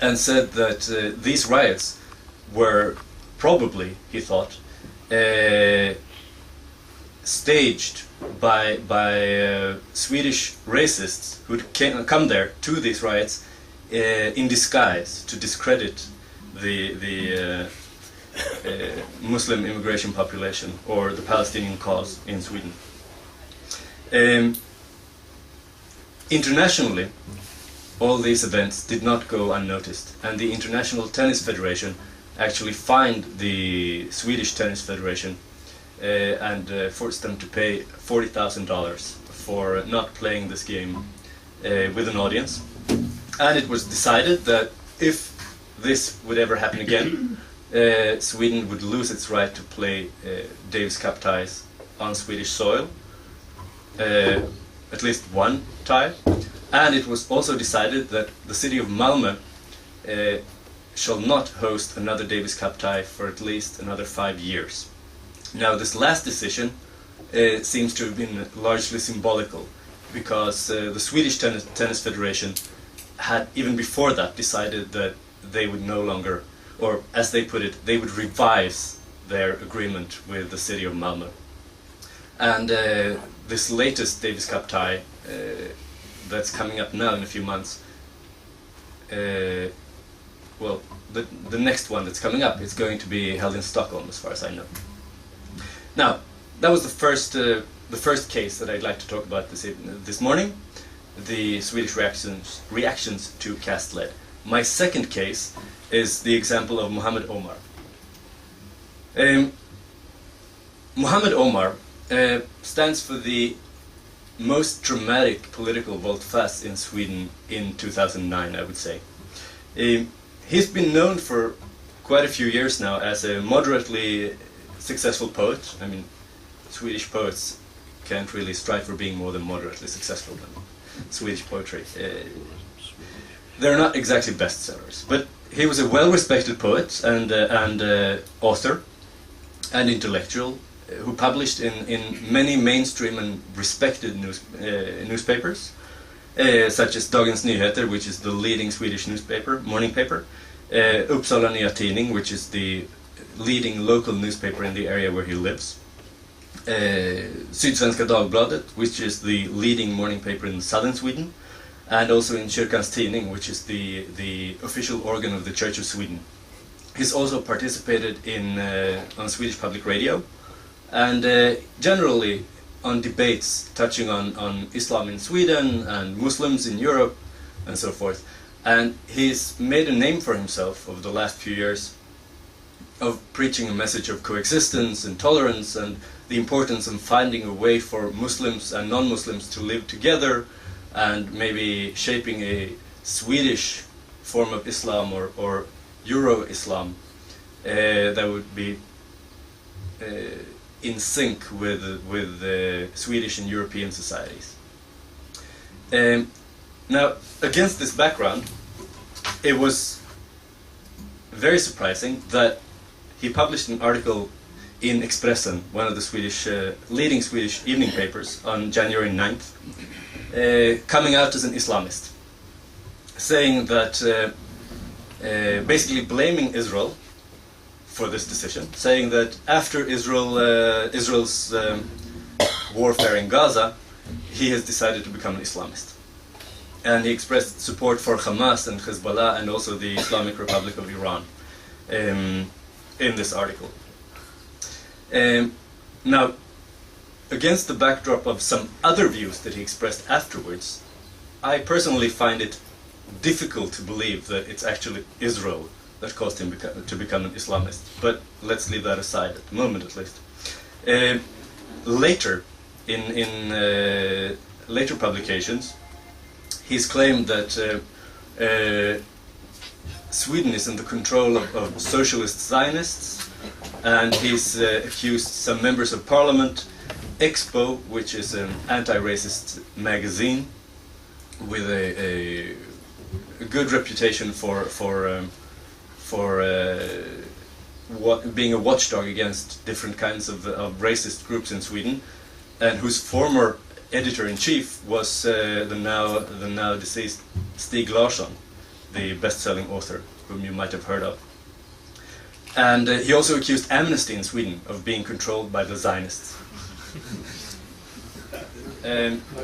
and said that these riots were probably, he thought, staged by Swedish racists who'd come there to these riots in disguise to discredit the Muslim immigration population or the Palestinian cause in Sweden. Internationally, all these events did not go unnoticed, and the International Tennis Federation actually fined the Swedish Tennis Federation and forced them to pay $40,000 for not playing this game with an audience. And it was decided that if this would ever happen again, Sweden would lose its right to play Davis Cup ties on Swedish soil, at least one tie. And it was also decided that the city of Malmö shall not host another Davis Cup tie for at least another 5 years. Now, this last decision seems to have been largely symbolical, because the Swedish Tennis Federation had, even before that, decided that they would no longer, or as they put it, they would revise their agreement with the city of Malmö. And this latest Davis Cup tie that's coming up now in a few months, well, the next one that's coming up is going to be held in Stockholm, as far as I know. Now, that was the first case that I'd like to talk about this morning, the Swedish reactions to cast lead. My second case is the example of Muhammad Omar. Muhammad Omar stands for the most dramatic political volte-face in Sweden in 2009, I would say. He's been known for quite a few years now as a moderately successful poet. I mean, Swedish poets can't really strive for being more than moderately successful than Swedish poetry. They're not exactly bestsellers, but he was a well-respected poet and author and intellectual who published in many mainstream and respected newspapers, such as Dagens Nyheter, which is the leading Swedish newspaper, morning paper, Uppsala Nya Tidning, which is the leading local newspaper in the area where he lives, Sydsvenska Dagbladet, which is the leading morning paper in southern Sweden, and also in Kyrkans Tidning, which is the official organ of the Church of Sweden. He's also participated on Swedish public radio, and generally on debates touching on Islam in Sweden and Muslims in Europe and so forth. And he's made a name for himself over the last few years of preaching a message of coexistence and tolerance and the importance of finding a way for Muslims and non-Muslims to live together, and maybe shaping a Swedish form of Islam or Euro-Islam that would be in sync with Swedish and European societies. Now, against this background, it was very surprising that he published an article in Expressen, one of the leading Swedish evening papers, on January 9th, coming out as an Islamist, saying that, basically blaming Israel for this decision, saying that after Israel's warfare in Gaza, he has decided to become an Islamist. And he expressed support for Hamas and Hezbollah and also the Islamic Republic of Iran in this article. Now, against the backdrop of some other views that he expressed afterwards, I personally find it difficult to believe that it's actually Israel that caused him to become an Islamist. But let's leave that aside at the moment, at least. Later, in later publications, he's claimed that Sweden is in the control of socialist Zionists, and he's accused some members of parliament, Expo, which is an anti-racist magazine with a good reputation for being a watchdog against different kinds of racist groups in Sweden, and whose former editor-in-chief was the now deceased Stig Larsson, the best-selling author, whom you might have heard of. And he also accused Amnesty in Sweden of being controlled by the Zionists.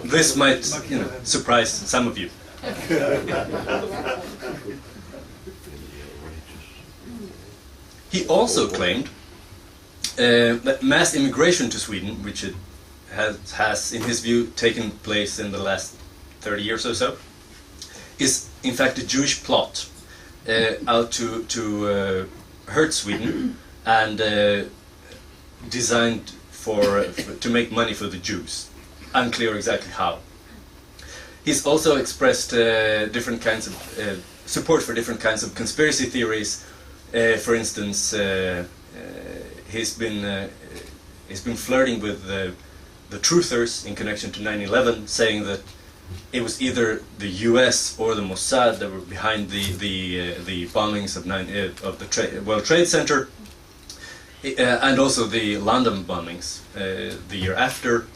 This might, surprise some of you. He also claimed that mass immigration to Sweden, which it has, in his view, taken place in the last 30 years or so, is in fact a Jewish plot out to hurt Sweden and designed to make money for the Jews. Unclear exactly how. He's also expressed different kinds of support for different kinds of conspiracy theories. For instance, he's been flirting with the truthers in connection to 9/11, saying that it was either the U.S. or the Mossad that were behind the bombings of the World Trade Center, and also the London bombings the year after.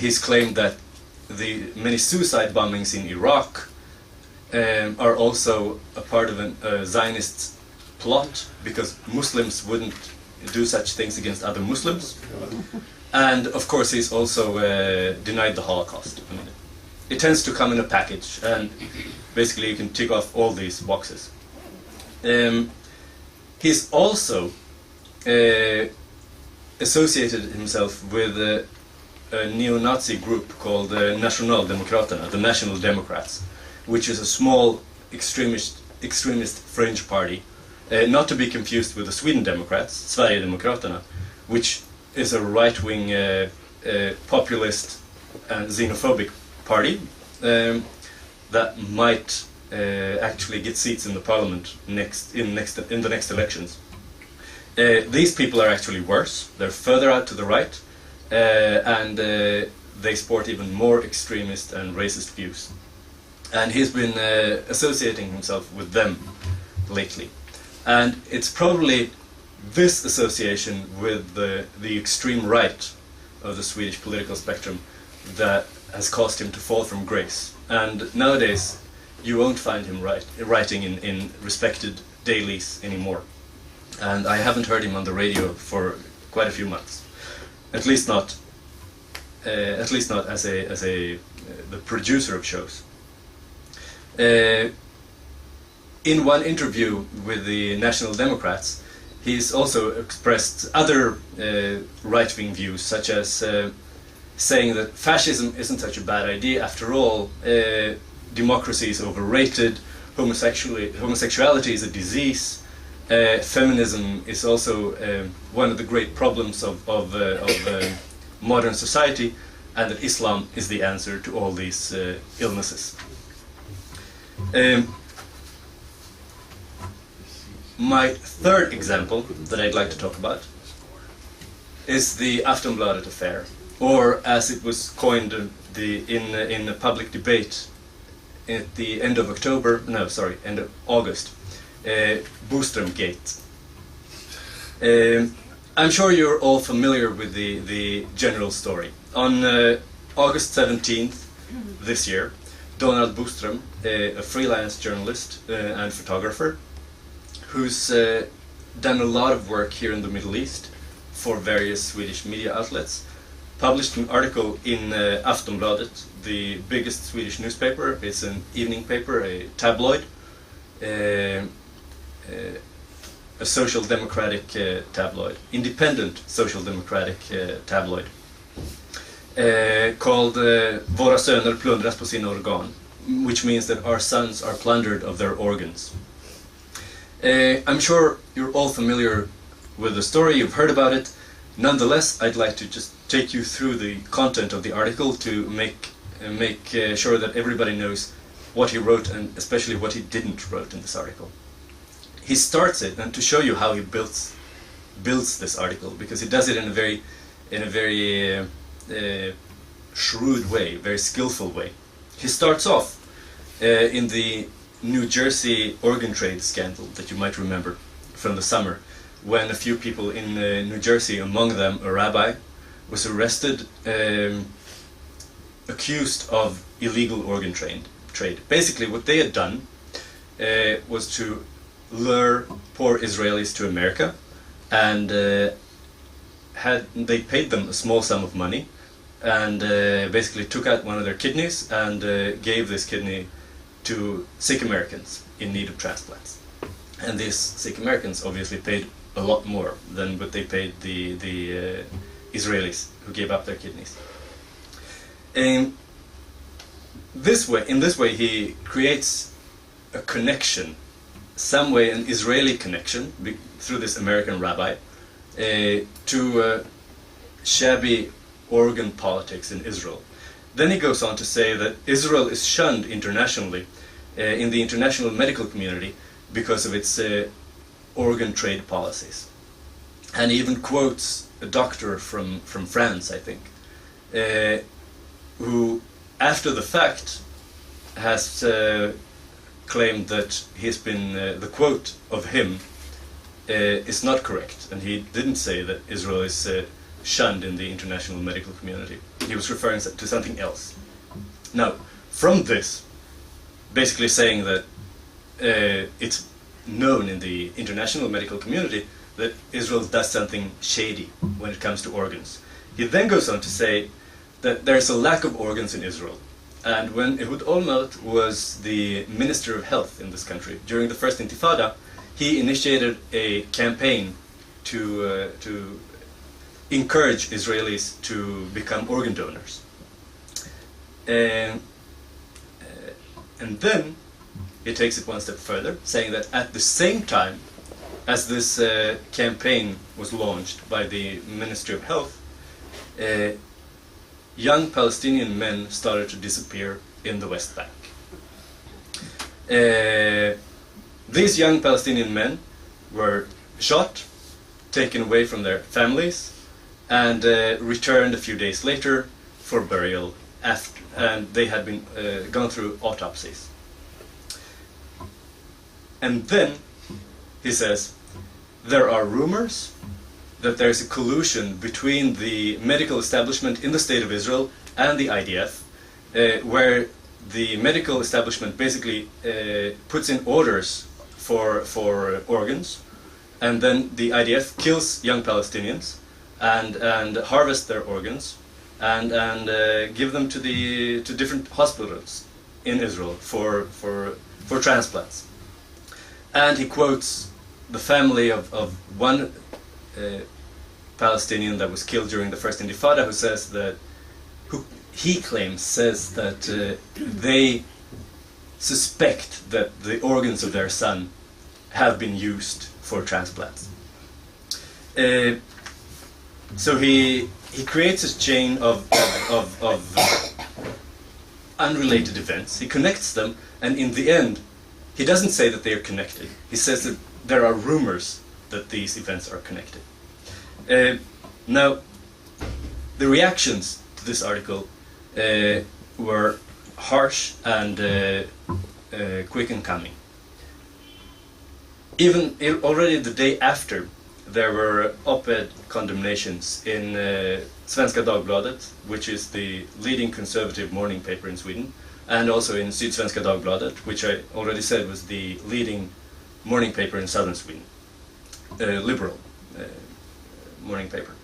He's claimed that the many suicide bombings in Iraq are also a part of a Zionist plot, because Muslims wouldn't do such things against other Muslims. And of course he's also denied the Holocaust. I mean, it tends to come in a package, and basically you can tick off all these boxes. He's also associated himself with a neo-Nazi group called Nationaldemokraterna, the National Democrats, which is a small extremist fringe party, not to be confused with the Sweden Democrats, Sverigedemokraterna, which is a right-wing populist and xenophobic party that might actually get seats in the parliament in the next elections. These people are actually worse. They're further out to the right, and they sport even more extremist and racist views. And he's been associating himself with them lately. And it's probably this association with the extreme right of the Swedish political spectrum that has caused him to fall from grace. And nowadays, you won't find him writing in respected dailies anymore. And I haven't heard him on the radio for quite a few months. At least not as the producer of shows. In one interview with the National Democrats, he's also expressed other right-wing views, such as saying that fascism isn't such a bad idea. After all, democracy is overrated, homosexuality is a disease, feminism is also one of the great problems of modern society, and that Islam is the answer to all these illnesses. My third example that I'd like to talk about is the Aftonbladet Affair, or as it was coined in a public debate at the end of August, Bostom Gate. I'm sure you're all familiar with the general story. On August 17th this year, Donald Bostrom, a freelance journalist and photographer, who's done a lot of work here in the Middle East for various Swedish media outlets, published an article in Aftonbladet, the biggest Swedish newspaper. It's an evening paper, a tabloid, a social democratic tabloid, independent social democratic tabloid, called Våra söner plundras på sina organ, which means that our sons are plundered of their organs. I'm sure you're all familiar with the story, you've heard about it. Nonetheless, I'd like to just take you through the content of the article to make sure that everybody knows what he wrote, and especially what he didn't wrote in this article. He starts it, and to show you how he builds this article, because he does it in a very shrewd way, very skillful way. He starts off in the New Jersey organ trade scandal that you might remember from the summer, when a few people in New Jersey, among them a rabbi, was arrested, accused of illegal organ trade. Basically what they had done was to lure poor Israelis to America, and they paid them a small sum of money, and basically took out one of their kidneys and gave this kidney to sick Americans in need of transplants. And these sick Americans obviously paid a lot more than what they paid the Israelis who gave up their kidneys. In this way, he creates a connection, some way an Israeli connection through this American rabbi to shabby organ politics in Israel. Then he goes on to say that Israel is shunned internationally in the international medical community because of its organ trade policies. And he even quotes a doctor from France, I think, who after the fact has claimed that the quote of him is not correct, and he didn't say that Israel is shunned in the international medical community. He was referring to something else. Now, from this, basically saying that it's known in the international medical community that Israel does something shady when it comes to organs. He then goes on to say that there's a lack of organs in Israel. And when Ehud Olmert was the Minister of Health in this country, during the first Intifada, he initiated a campaign to encourage Israelis to become organ donors. And then he takes it one step further, saying that at the same time as this campaign was launched by the Ministry of Health, young Palestinian men started to disappear in the West Bank. These young Palestinian men were shot, taken away from their families, and returned a few days later for burial, and they had been gone through autopsies. And then he says, there are rumors that there is a collusion between the medical establishment in the State of Israel and the IDF, where the medical establishment basically puts in orders for organs, and then the IDF kills young Palestinians and harvests their organs and give them to different hospitals in Israel for transplants. And he quotes the family of one Palestinian that was killed during the first Intifada, who he claims says that they suspect that the organs of their son have been used for transplants. So he creates a chain of unrelated events. He connects them, and in the end, he doesn't say that they are connected. He says that there are rumors that these events are connected. Now, the reactions to this article were harsh and quick in coming. Even already the day after, there were op-ed condemnations in Svenska Dagbladet, which is the leading conservative morning paper in Sweden, and also in Sydsvenska Dagbladet, which I already said was the leading morning paper in southern Sweden, liberal morning paper.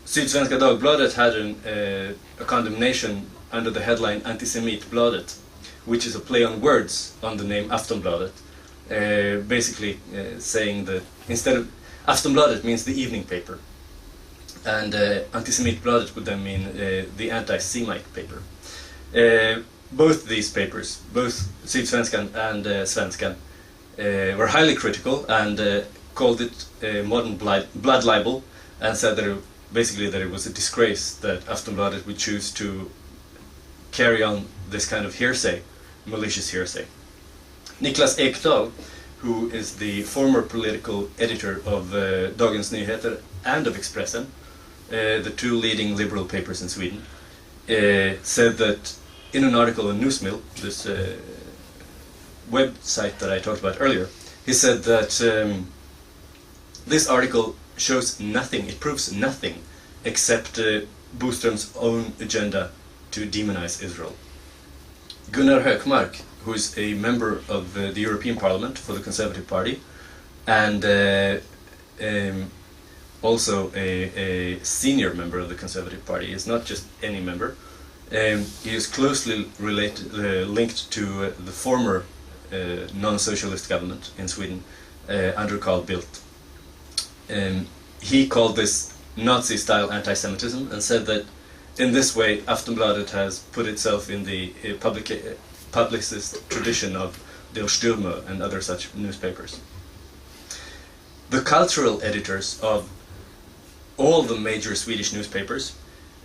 Sydsvenska Dagbladet had a condemnation under the headline Anti-Semitic, which is a play on words on the name Aftonbladet, basically saying that instead of Aftonbladet means the evening paper, and Anti-Semitic would then mean the anti-Semite paper. Both these papers, both Sydsvenskan and Svenskan, were highly critical and called it a modern blood libel, and said that it was a disgrace that Aftonbladet would choose to carry on this kind of hearsay, malicious hearsay. Niklas Ekdahl, who is the former political editor of Dagens Nyheter and of Expressen, the two leading liberal papers in Sweden, said that in an article on Newsmill, this website that I talked about earlier, he said that this article shows nothing, it proves nothing, except Boström's own agenda to demonize Israel. Gunnar Hökmark, who is a member of the European Parliament for the Conservative Party, and also a senior member of the Conservative Party. He is not just any member. He is closely linked to the former non-socialist government in Sweden under Carl Bildt. He called this Nazi-style anti-Semitism and said that in this way Aftonbladet has put itself in the publicist tradition of Der Stürmer and other such newspapers. The cultural editors of all the major Swedish newspapers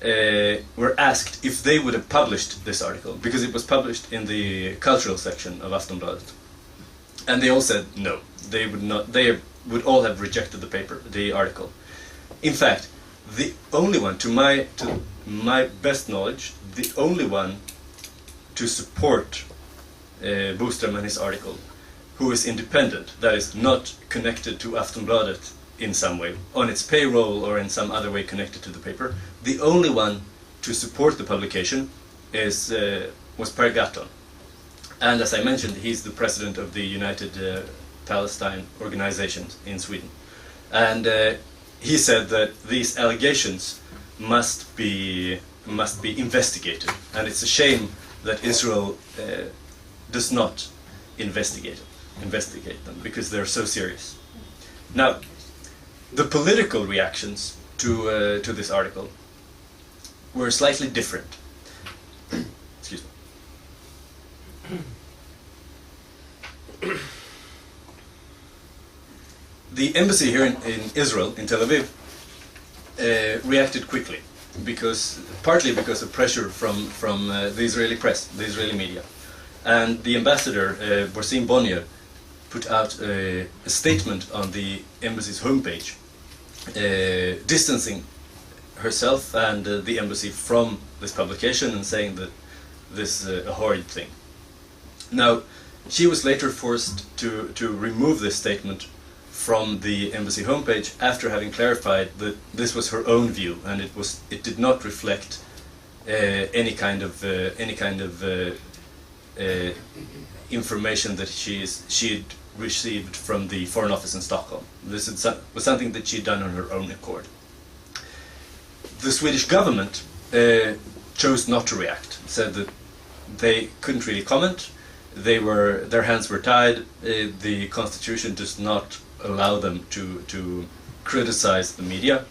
were asked if they would have published this article, because it was published in the cultural section of Aftonbladet. And they all said no, they would not. They would all have rejected the article. In fact, the only one, to my best knowledge, the only one to support Bostom and his article, who is independent, that is not connected to Aftonbladet in some way, on its payroll or in some other way connected to the paper, the only one to support the publication was Per Gahrton. And as I mentioned, he's the president of the United Palestine Organization in Sweden. And he said that these allegations must be investigated, and it's a shame that Israel does not investigate them, because they're so serious. Now, the political reactions to this article were slightly different. Excuse me. The embassy here in Israel, in Tel Aviv, reacted quickly, partly because of pressure from the Israeli press, the Israeli media. And the ambassador, Bostom Affair, put out a statement on the embassy's homepage, distancing herself and the embassy from this publication and saying that this is a horrid thing. Now, she was later forced to remove this statement from the embassy homepage after having clarified that this was her own view and it did not reflect any kind of information that she'd received from the Foreign Office in Stockholm. This was something that she'd done on her own accord. The Swedish government chose not to react, said that they couldn't really comment. Their hands were tied. The constitution does not allow them to criticize the media.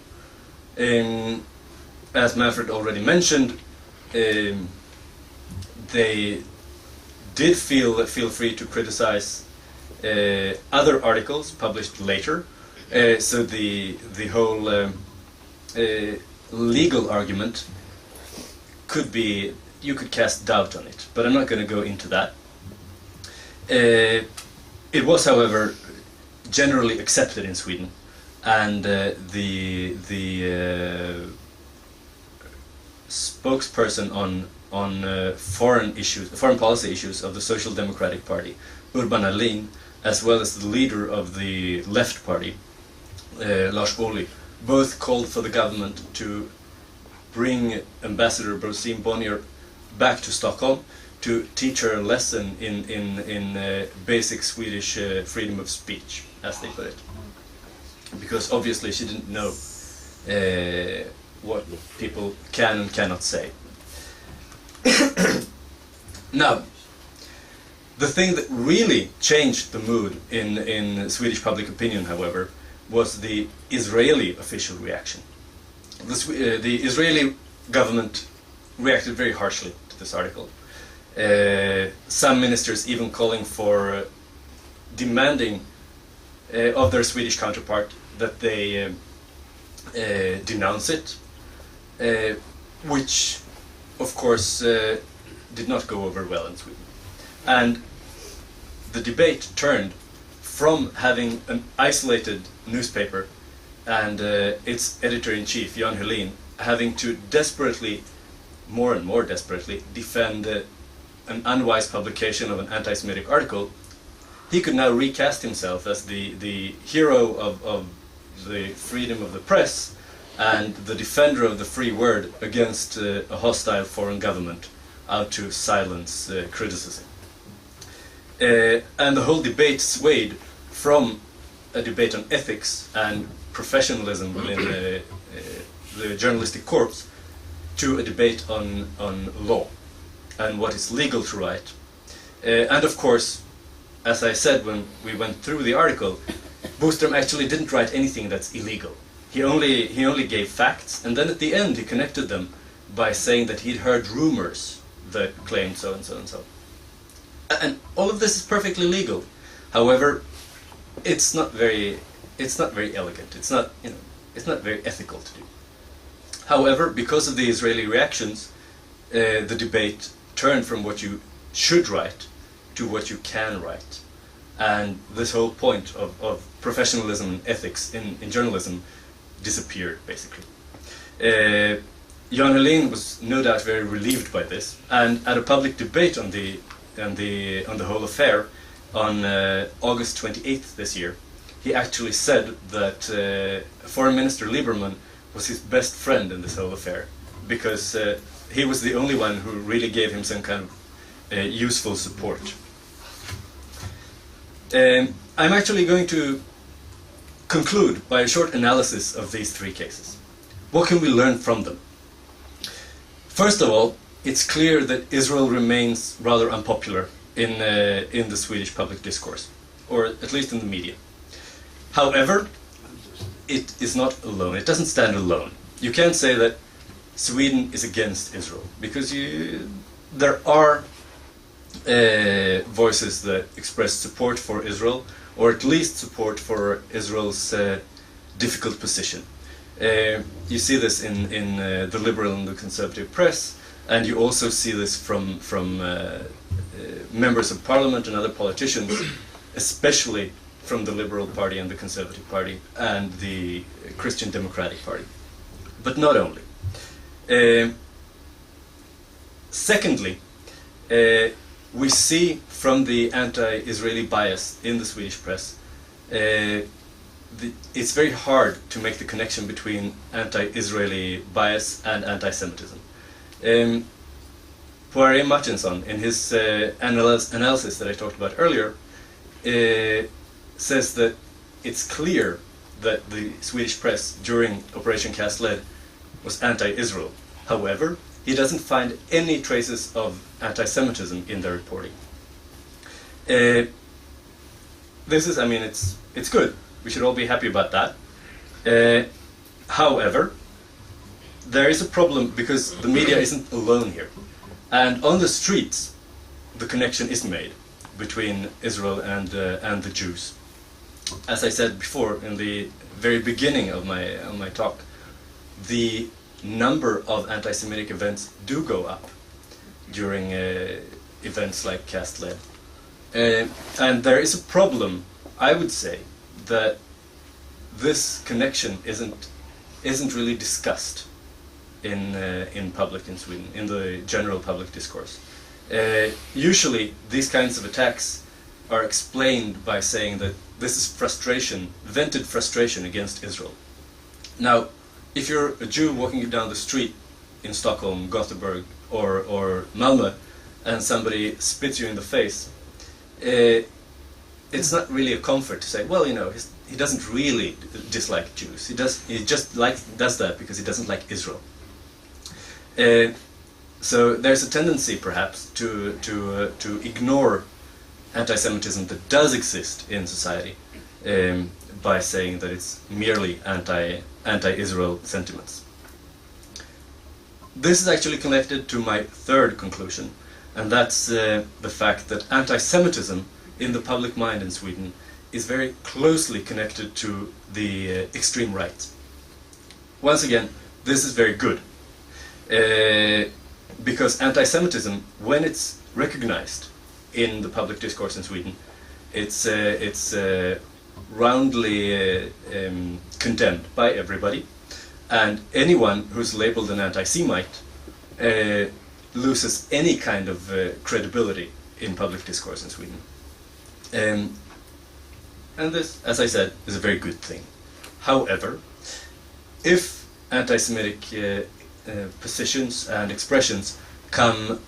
As Manfred already mentioned, they did feel free to criticize other articles published later. So the whole legal argument you could cast doubt on it, but I'm not going to go into that. It was, however, generally accepted in Sweden, and the spokesperson on foreign policy issues of the Social Democratic Party, Urban Ahlin, as well as the leader of the Left Party, Lars Ohly, both called for the government to bring Ambassador Bostom Affair back to Stockholm to teach her a lesson in basic Swedish freedom of speech, as they put it. Because obviously she didn't know what people can and cannot say. Now, the thing that really changed the mood in Swedish public opinion, however, was the Israeli official reaction. The Israeli government reacted very harshly to this article. Some ministers even calling for demanding of their Swedish counterpart that they denounce it, which of course did not go over well in Sweden. And the debate turned from having an isolated newspaper and its editor-in-chief, Jan Helin, having to more and more desperately, defend an unwise publication of an anti-Semitic article. He could now recast himself as the hero of the freedom of the press and the defender of the free word against a hostile foreign government out to silence criticism. And the whole debate swayed from a debate on ethics and professionalism within the journalistic corps to a debate on law and what is legal to write. And of course, as I said when we went through the article, Bostom actually didn't write anything that's illegal. He only gave facts, and then at the end he connected them by saying that he'd heard rumors that claimed so and so and so. And all of this is perfectly legal. However, it's not very elegant. It's not very ethical to do. However, because of the Israeli reactions, the debate turned from what you should write to what you can write. And this whole point of professionalism and ethics in journalism disappeared, basically. Jan Helin was no doubt very relieved by this, and at a public debate on the whole affair on August 28th this year, he actually said that Foreign Minister Lieberman was his best friend in this whole affair, because he was the only one who really gave him some kind of useful support. I'm actually going to conclude by a short analysis of these three cases. What can we learn from them? First of all, it's clear that Israel remains rather unpopular in the Swedish public discourse, or at least in the media. However, it is not alone. It doesn't stand alone. You can't say that Sweden is against Israel, because there are voices that express support for Israel, or at least support for Israel's difficult position. You see this in the liberal and the conservative press, and you also see this from members of parliament and other politicians, especially from the Liberal Party and the Conservative Party and the Christian Democratic Party. But not only. Secondly, we see from the anti-Israeli bias in the Swedish press, it's very hard to make the connection between anti-Israeli bias and anti-Semitism. Poirier Martinson, in his analysis that I talked about earlier, says that it's clear that the Swedish press during Operation Cast Lead was anti-Israel. However, he doesn't find any traces of anti-Semitism in their reporting. This is, I mean, it's good. We should all be happy about that. However, there is a problem because the media isn't alone here. And on the streets, the connection is made between Israel and the Jews. As I said before in the very beginning of my talk, the number of anti-Semitic events do go up during events like Cast Lead. And there is a problem, I would say, that this connection isn't really discussed in public in Sweden, in the general public discourse. Usually these kinds of attacks are explained by saying that this is frustration, vented frustration against Israel. Now, if you're a Jew walking down the street in Stockholm, Gothenburg, or Malmö, and somebody spits you in the face, it's not really a comfort to say, well, you know, he doesn't really dislike Jews. He just does that because he doesn't like Israel. So there's a tendency, perhaps, to ignore anti-Semitism that does exist in society by saying that it's merely anti-Israel sentiments. This is actually connected to my third conclusion, and that's the fact that anti-Semitism in the public mind in Sweden is very closely connected to the extreme right. Once again, this is very good, because anti-Semitism, when it's recognized in the public discourse in Sweden, it's roundly condemned by everybody, and anyone who's labeled an anti-Semite loses any kind of credibility in public discourse in Sweden. And this, as I said, is a very good thing. However, if anti-Semitic positions and expressions come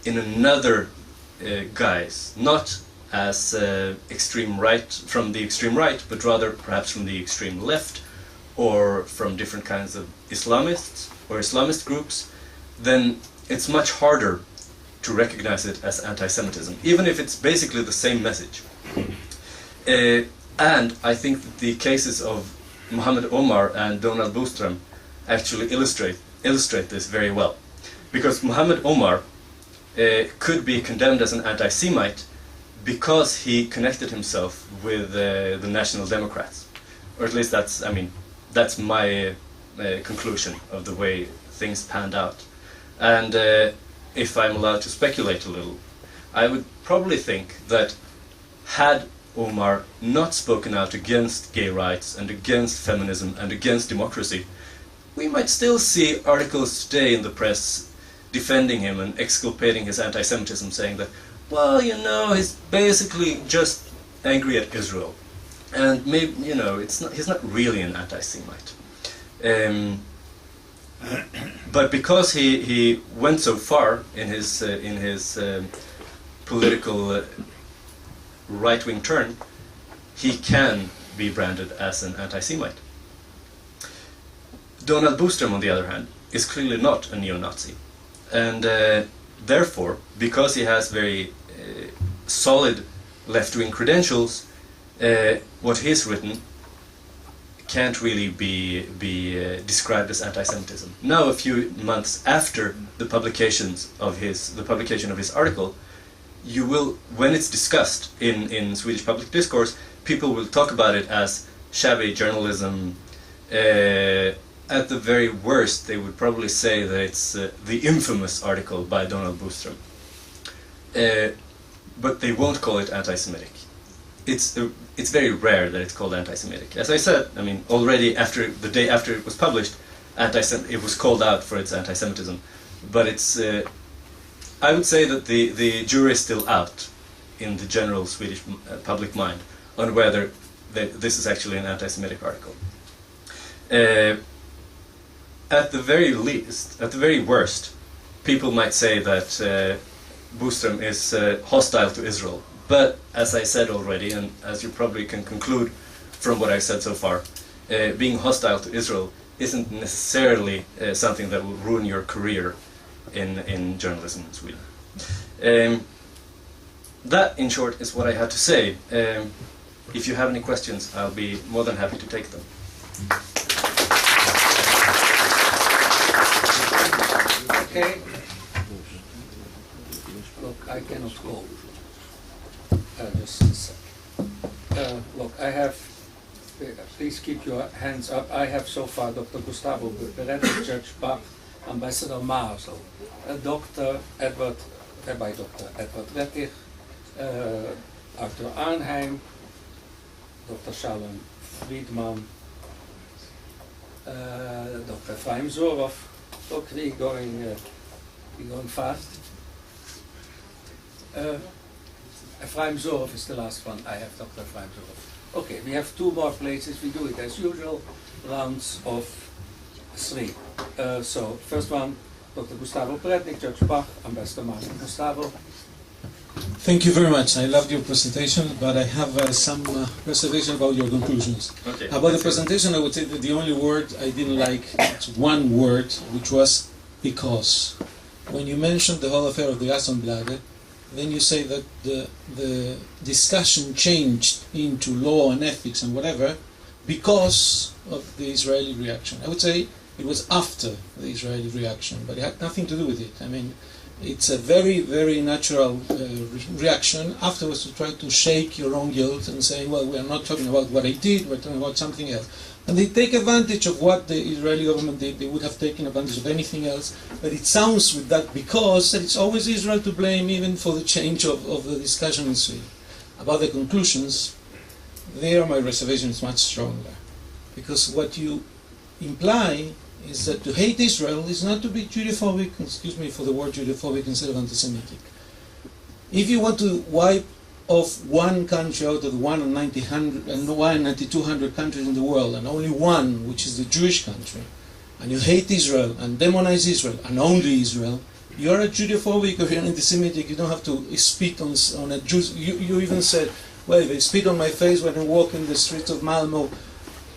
in another guise, not as extreme right, from the extreme right, but rather perhaps from the extreme left, or from different kinds of Islamists or Islamist groups, then it's much harder to recognize it as anti-Semitism, even if it's basically the same message. And I think that the cases of Mohammed Omar and Donald Bostrom actually illustrate this very well. Because Mohammed Omar could be condemned as an anti-Semite because he connected himself with the National Democrats. Or at least that's my conclusion of the way things panned out. And if I'm allowed to speculate a little, I would probably think that had Omar not spoken out against gay rights and against feminism and against democracy, we might still see articles today in the press defending him and exculpating his anti-Semitism, saying that, well, you know, he's basically just angry at Israel, and maybe, you know, he's not really an anti-Semite. But because he went so far in his political right-wing turn, he can be branded as an anti-Semite. Donald Bostrom, on the other hand, is clearly not a neo-Nazi. And therefore, because he has very solid left-wing credentials, what he's written can't really be described as anti-Semitism. Now, a few months after the publication of his article, you will, when it's discussed in Swedish public discourse, people will talk about it as shabby journalism. At the very worst, they would probably say that it's the infamous article by Donald Bostrom. But they won't call it anti-Semitic. It's very rare that it's called anti-Semitic. As I said, I mean, already the day after it was published, it was called out for its anti-Semitism. But it's, I would say that the jury is still out in the general Swedish public mind on whether this is actually an anti-Semitic article. At the very least, at the very worst, people might say that Bostrom is hostile to Israel. But as I said already, and as you probably can conclude from what I said so far, being hostile to Israel isn't necessarily something that will ruin your career in journalism in Sweden. That, in short, is what I had to say. If you have any questions, I'll be more than happy to take them. Okay. Look, I cannot go. Just a sec. Look, I have, please keep your hands up. I have so far Dr. Gustavo Beretti, Judge Bach, Ambassador Marzel, Rabbi Dr. Edward Rettich, Arthur Arnheim, Dr. Shalom Friedman, Dr. Ephraim Zorov. Look, we're going fast. Ephraim Zorov is the last one. I have Dr. Ephraim Zorov. Okay, we have two more places. We do it as usual, rounds of 3. So, first one, Dr. Gustavo Beretti, Judge Bach, Ambassador Martin. Gustavo. Thank you very much. I loved your presentation, but I have some reservation about your conclusions. Okay. About the presentation, I would say that the only word I didn't like is one word, which was because. When you mentioned the whole affair of the Aftonbladet, then you say that the discussion changed into law and ethics and whatever because of the Israeli reaction. I would say it was after the Israeli reaction, but it had nothing to do with it. I mean, it's a very, very natural reaction afterwards to try to shake your own guilt and say, well, we are not talking about what I did, we're talking about something else. And they take advantage of what the Israeli government did. They would have taken advantage of anything else. But it sounds with that because that it's always Israel to blame even for the change of the discussion in Sweden. About the conclusions, there my reservation is much stronger. Because what you imply is that to hate Israel is not to be Judophobic, excuse me for the word Judophobic instead of anti-Semitic. If you want to wipe off one country out of the 1,200 countries in the world, and only one, which is the Jewish country, and you hate Israel and demonize Israel and only Israel, you're a Judeophobic or you're an anti-Semitic, you don't have to spit on a Jew. You even said, well, they spit on my face when I walk in the streets of Malmo.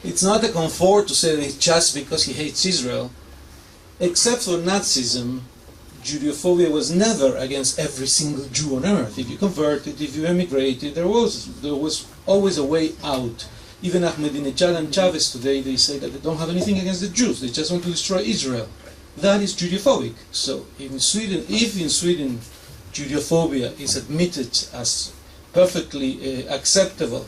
It's not a comfort to say that it's just because he hates Israel. Except for Nazism, Judeophobia was never against every single Jew on earth. If you converted, if you emigrated, there was always a way out. Even Ahmadinejad and Chavez today, they say that they don't have anything against the Jews, they just want to destroy Israel. That is Judeophobic. So in Sweden, if in Sweden Judeophobia is admitted as perfectly acceptable,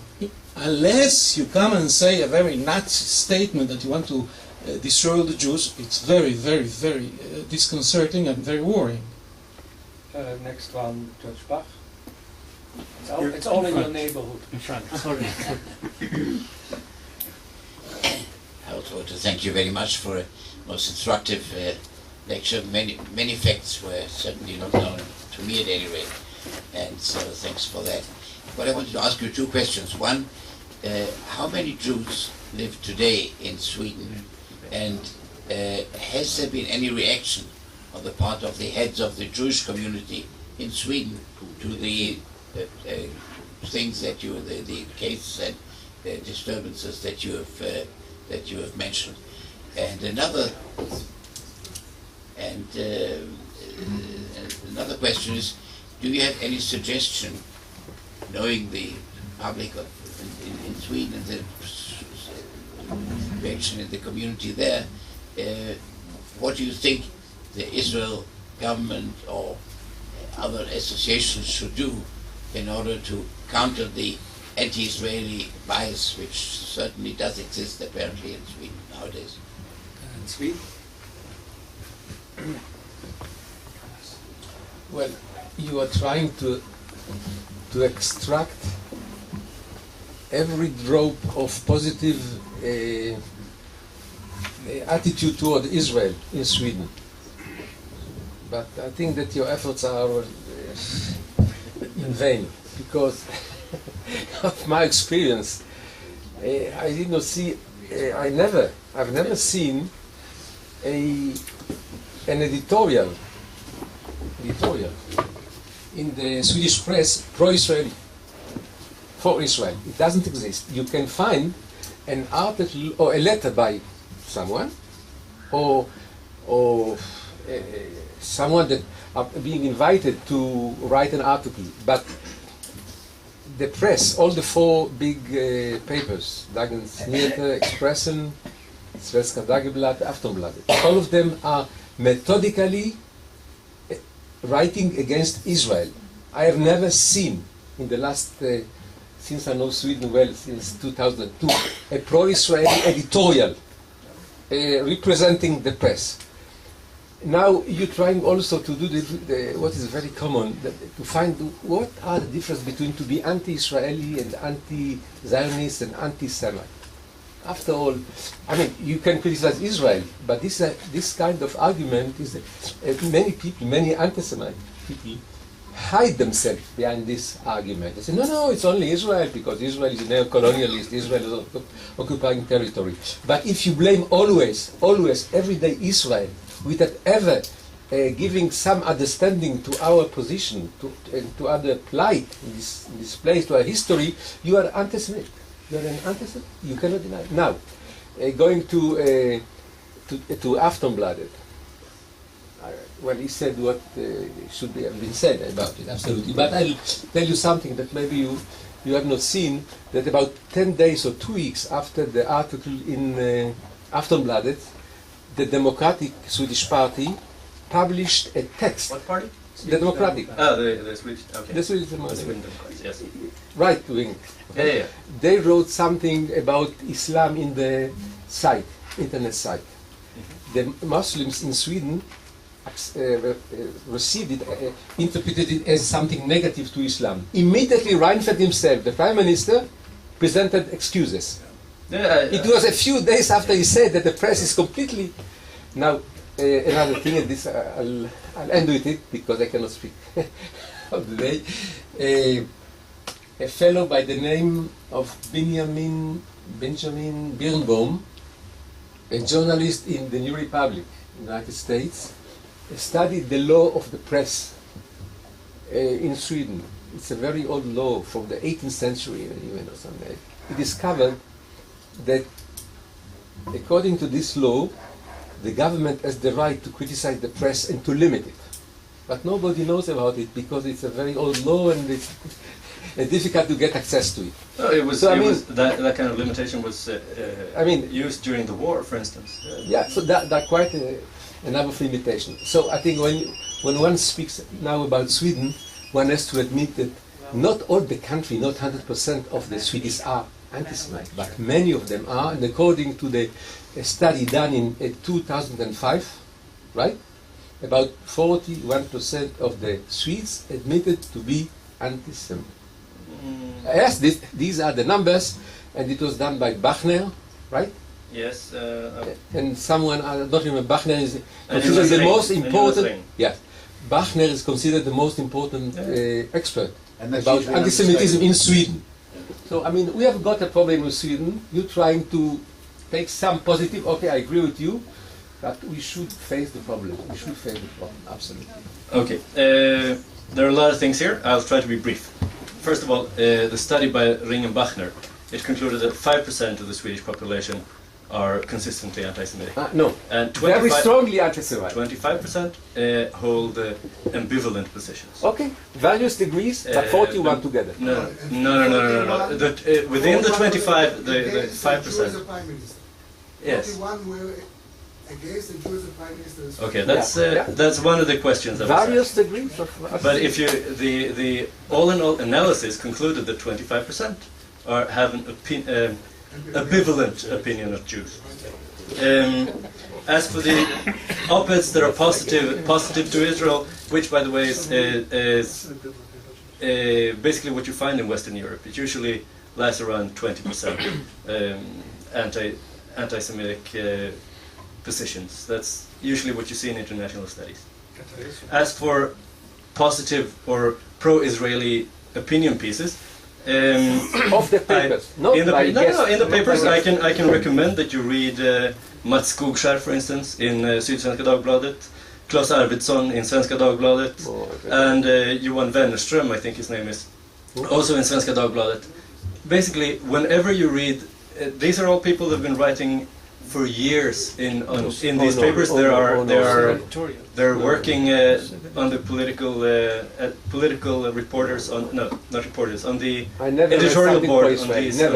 unless you come and say a very Nazi statement that you want to destroy all the Jews, it's very, very, very disconcerting and very worrying. Next one, George Bach. It's all in your neighborhood. In front, sorry. I also want to thank you very much for a most instructive lecture. Many facts were certainly not known to me at any rate, and so thanks for that. But I wanted to ask you two questions. One, how many Jews live today in Sweden, and has there been any reaction on the part of the heads of the Jewish community in Sweden to the things that the cases and disturbances that you have mentioned? And another question is, do you have any suggestion, knowing the public in Sweden and the reaction in the community there, what do you think the Israel government or other associations should do in order to counter the anti-Israeli bias, which certainly does exist apparently in Sweden nowadays? In Sweden? Well, you are trying to extract every drop of positive attitude toward Israel in Sweden. But I think that your efforts are in vain, because of my experience, I did not see, I've never seen an editorial in the Swedish press pro-Israeli, for Israel. It doesn't exist. You can find an article or a letter by someone, or someone that are being invited to write an article, but the press, all the four big papers, Dagens Nyheter, Expressen, Svenska Dagbladet, Aftonbladet, all of them are methodically writing against Israel. I have never seen in the last, since I know Sweden well, since 2002, a pro-Israeli editorial representing the press. Now you're trying also to do what is very common, to find what are the difference between to be anti-Israeli and anti-Zionist and anti-Semite. After all, I mean, you can criticize Israel, but this kind of argument is that many people, many anti-Semite people, hide themselves behind this argument. They say, no, it's only Israel, because Israel is a neo-colonialist, Israel is occupying territory. But if you blame always, every day Israel, without ever giving some understanding to our position, to our plight in this place, to our history, you are anti-Semitic. You are an anti-Semitic. You cannot deny it. Now, going to Aftonbladet. Well, he said what should have been said about it, absolutely. But I'll tell you something that maybe you have not seen, that about 10 days or 2 weeks after the article in Aftonbladet, the Democratic Swedish Party published a text. What party? The Democratic. Oh, the Swedish. Okay. The Swedish Democratic. The Sweden Democrats, yes. Right wing. Yeah. They wrote something about Islam in the site, internet site. The Muslims in Sweden received it, interpreted it as something negative to Islam. Immediately Reinfeldt himself, the Prime Minister, presented excuses. It was a few days after he said that the press is completely... Now, another thing, and this I'll end with it because I cannot speak of the day. A fellow by the name of Benjamin Birnbaum, a journalist in the New Republic, United States, studied the law of the press in Sweden. It's a very old law from the 18th century even or something. He discovered that according to this law, the government has the right to criticize the press and to limit it. But nobody knows about it because it's a very old law and it's difficult to get access to it. No, it was. So, that kind of limitation was used during the war, for instance. Yeah, so that quite another limitation. So I think when one speaks now about Sweden, one has to admit that not all the country, not 100% of the Swedes are anti-Semitic, but many of them are, and according to the study done in 2005, right, about 41% of the Swedes admitted to be anti-Semitic. Yes, these are the numbers, and it was done by Bachner, right? Yes. And someone, I don't remember, Bachner is considered the most important. Yes, Bachner is considered the most important expert about anti-Semitism in Sweden. So, I mean, we have got a problem with Sweden. You're trying to take some positive. Okay, I agree with you, but we should face the problem. We should face the problem, absolutely. Okay. There are a lot of things here. I'll try to be brief. First of all, the study by Ring and Bachner, it concluded that 5% of the Swedish population are consistently anti-Semitic. No, and very strongly anti-Semitic. 25% hold ambivalent positions. Okay, various degrees, but 41 together. No. Within the 25, the 5%. Yes. 41 were against the Jews as prime minister. Okay, that's one of the questions. Various degrees of. But if you the all-in-all analysis concluded that 25% have an ambivalent opinion of Jews. As for the op-eds that are positive to Israel, which by the way is basically what you find in Western Europe. It usually lies around 20% anti-Semitic positions. That's usually what you see in international studies. As for positive or pro-Israeli opinion pieces, of the papers, in the papers, I can recommend that you read Mats Skogskär, for instance, in Sydsvenska Dagbladet, Claes Arvidsson in Svenska Dagbladet, and Johan Wennerström, I think his name is, also in Svenska Dagbladet. Basically, whenever you read, these are all people that have been writing for years in these papers. They're working on the political reporters on not reporters on the editorial board on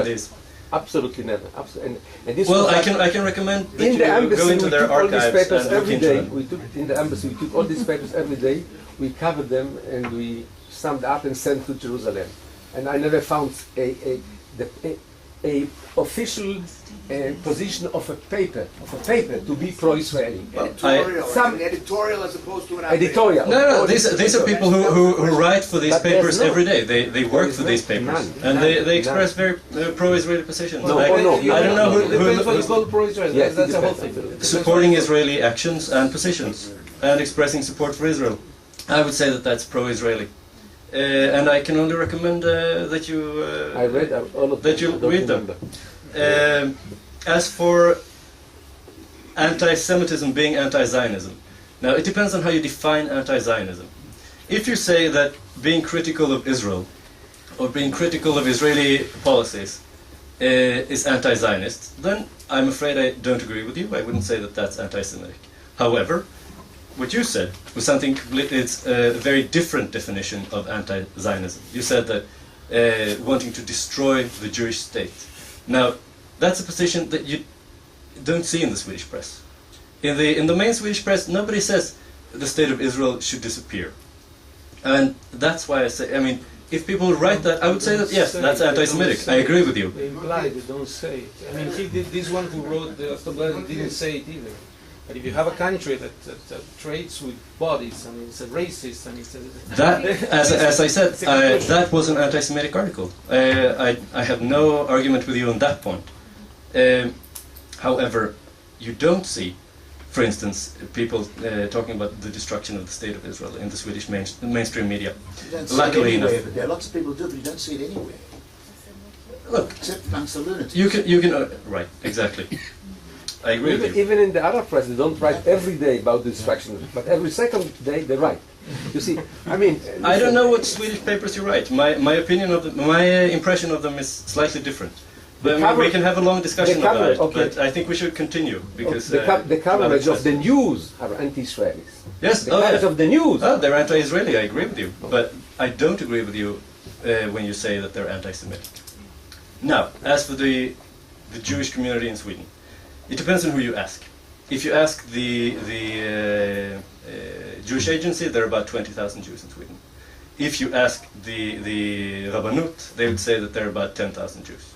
these. Absolutely never. And this well, I can recommend that in you the embassy, go into their archives and look into them. We took in the embassy. We took all these papers every day. We covered them and we summed up and sent to Jerusalem. And I never found a official position of a paper to be pro-Israeli. An editorial as opposed to an editorial. No, these are people who write for these papers every day. They work for these papers, and they express very pro-Israeli positions. I don't know who's called pro-Israeli. Yes, that's the whole thing. Supporting Israeli actions and positions, and expressing support for Israel. I would say that that's pro-Israeli. And I can only recommend that you I read all of that you read them. As for anti-Semitism being anti-Zionism, now it depends on how you define anti-Zionism. If you say that being critical of Israel or being critical of Israeli policies is anti-Zionist, then I'm afraid I don't agree with you. I wouldn't say that that's anti-Semitic. However, what you said was something completely, it's a very different definition of anti-Zionism. You said that wanting to destroy the Jewish state. Now, that's a position that you don't see in the Swedish press. In the main Swedish press, nobody says the state of Israel should disappear. And that's why I say, I mean, if people write that, I would say that, yes, that's anti-Semitic. I agree with you. They imply, they don't say it. I mean, this one who wrote the Aftonbladet didn't say it either. But if you have a country that trades with bodies, I mean, it's a racist, and it's a... That, as I said, that was an anti-Semitic article. I have no argument with you on that point. However, you don't see, for instance, people talking about the destruction of the state of Israel in the Swedish mainstream media. Luckily enough, but there are lots of people do, but you don't see it anywhere. Look, except amongst the lunatics. you can right, exactly. I agree with you. Even in the Arab press, they don't write every day about the destruction, but every second day they write. You see, I mean, I don't know what Swedish papers you write. My opinion of my impression of them is slightly different. But we can have a long discussion about it. Okay. But I think we should continue because the coverage of the news are anti-Israelis. Yes, The coverage of the news. Oh, they're anti-Israeli. I agree with you, but I don't agree with you when you say that they're anti-Semitic. Now, as for the Jewish community in Sweden, it depends on who you ask. If you ask the Jewish Agency, there are about 20,000 Jews in Sweden. If you ask the Rabbanut, they would say that there are about 10,000 Jews.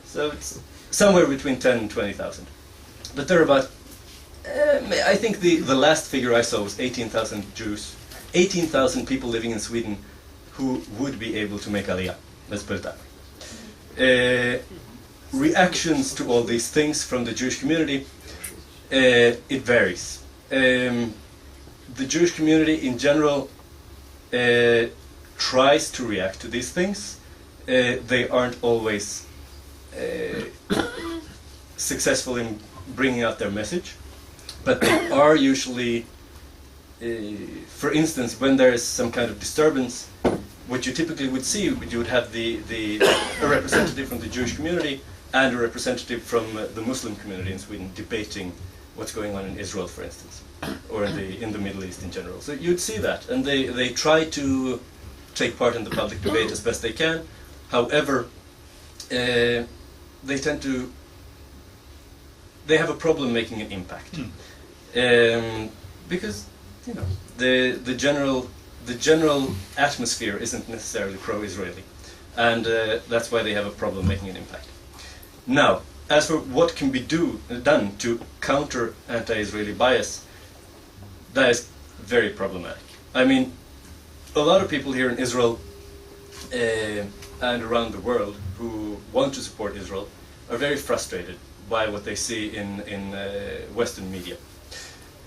So it's somewhere between 10 and 20,000. But there are about, I think the last figure I saw was 18,000 Jews, 18,000 people living in Sweden who would be able to make Aliyah. Let's put it that way. Reactions to all these things from the Jewish community, it varies. The Jewish community in general tries to react to these things. They aren't always successful in bringing out their message, but they are usually, for instance, when there is some kind of disturbance, what you typically would see, you would have a representative from the Jewish community and a representative from the Muslim community in Sweden debating what's going on in Israel, for instance, or in the Middle East in general. So you'd see that, and they try to take part in the public debate as best they can. However, they have a problem making an impact, because the general atmosphere isn't necessarily pro-Israeli, and that's why they have a problem making an impact. Now, as for what can be done to counter anti-Israeli bias, that is very problematic. I mean, a lot of people here in Israel and around the world who want to support Israel are very frustrated by what they see in Western media.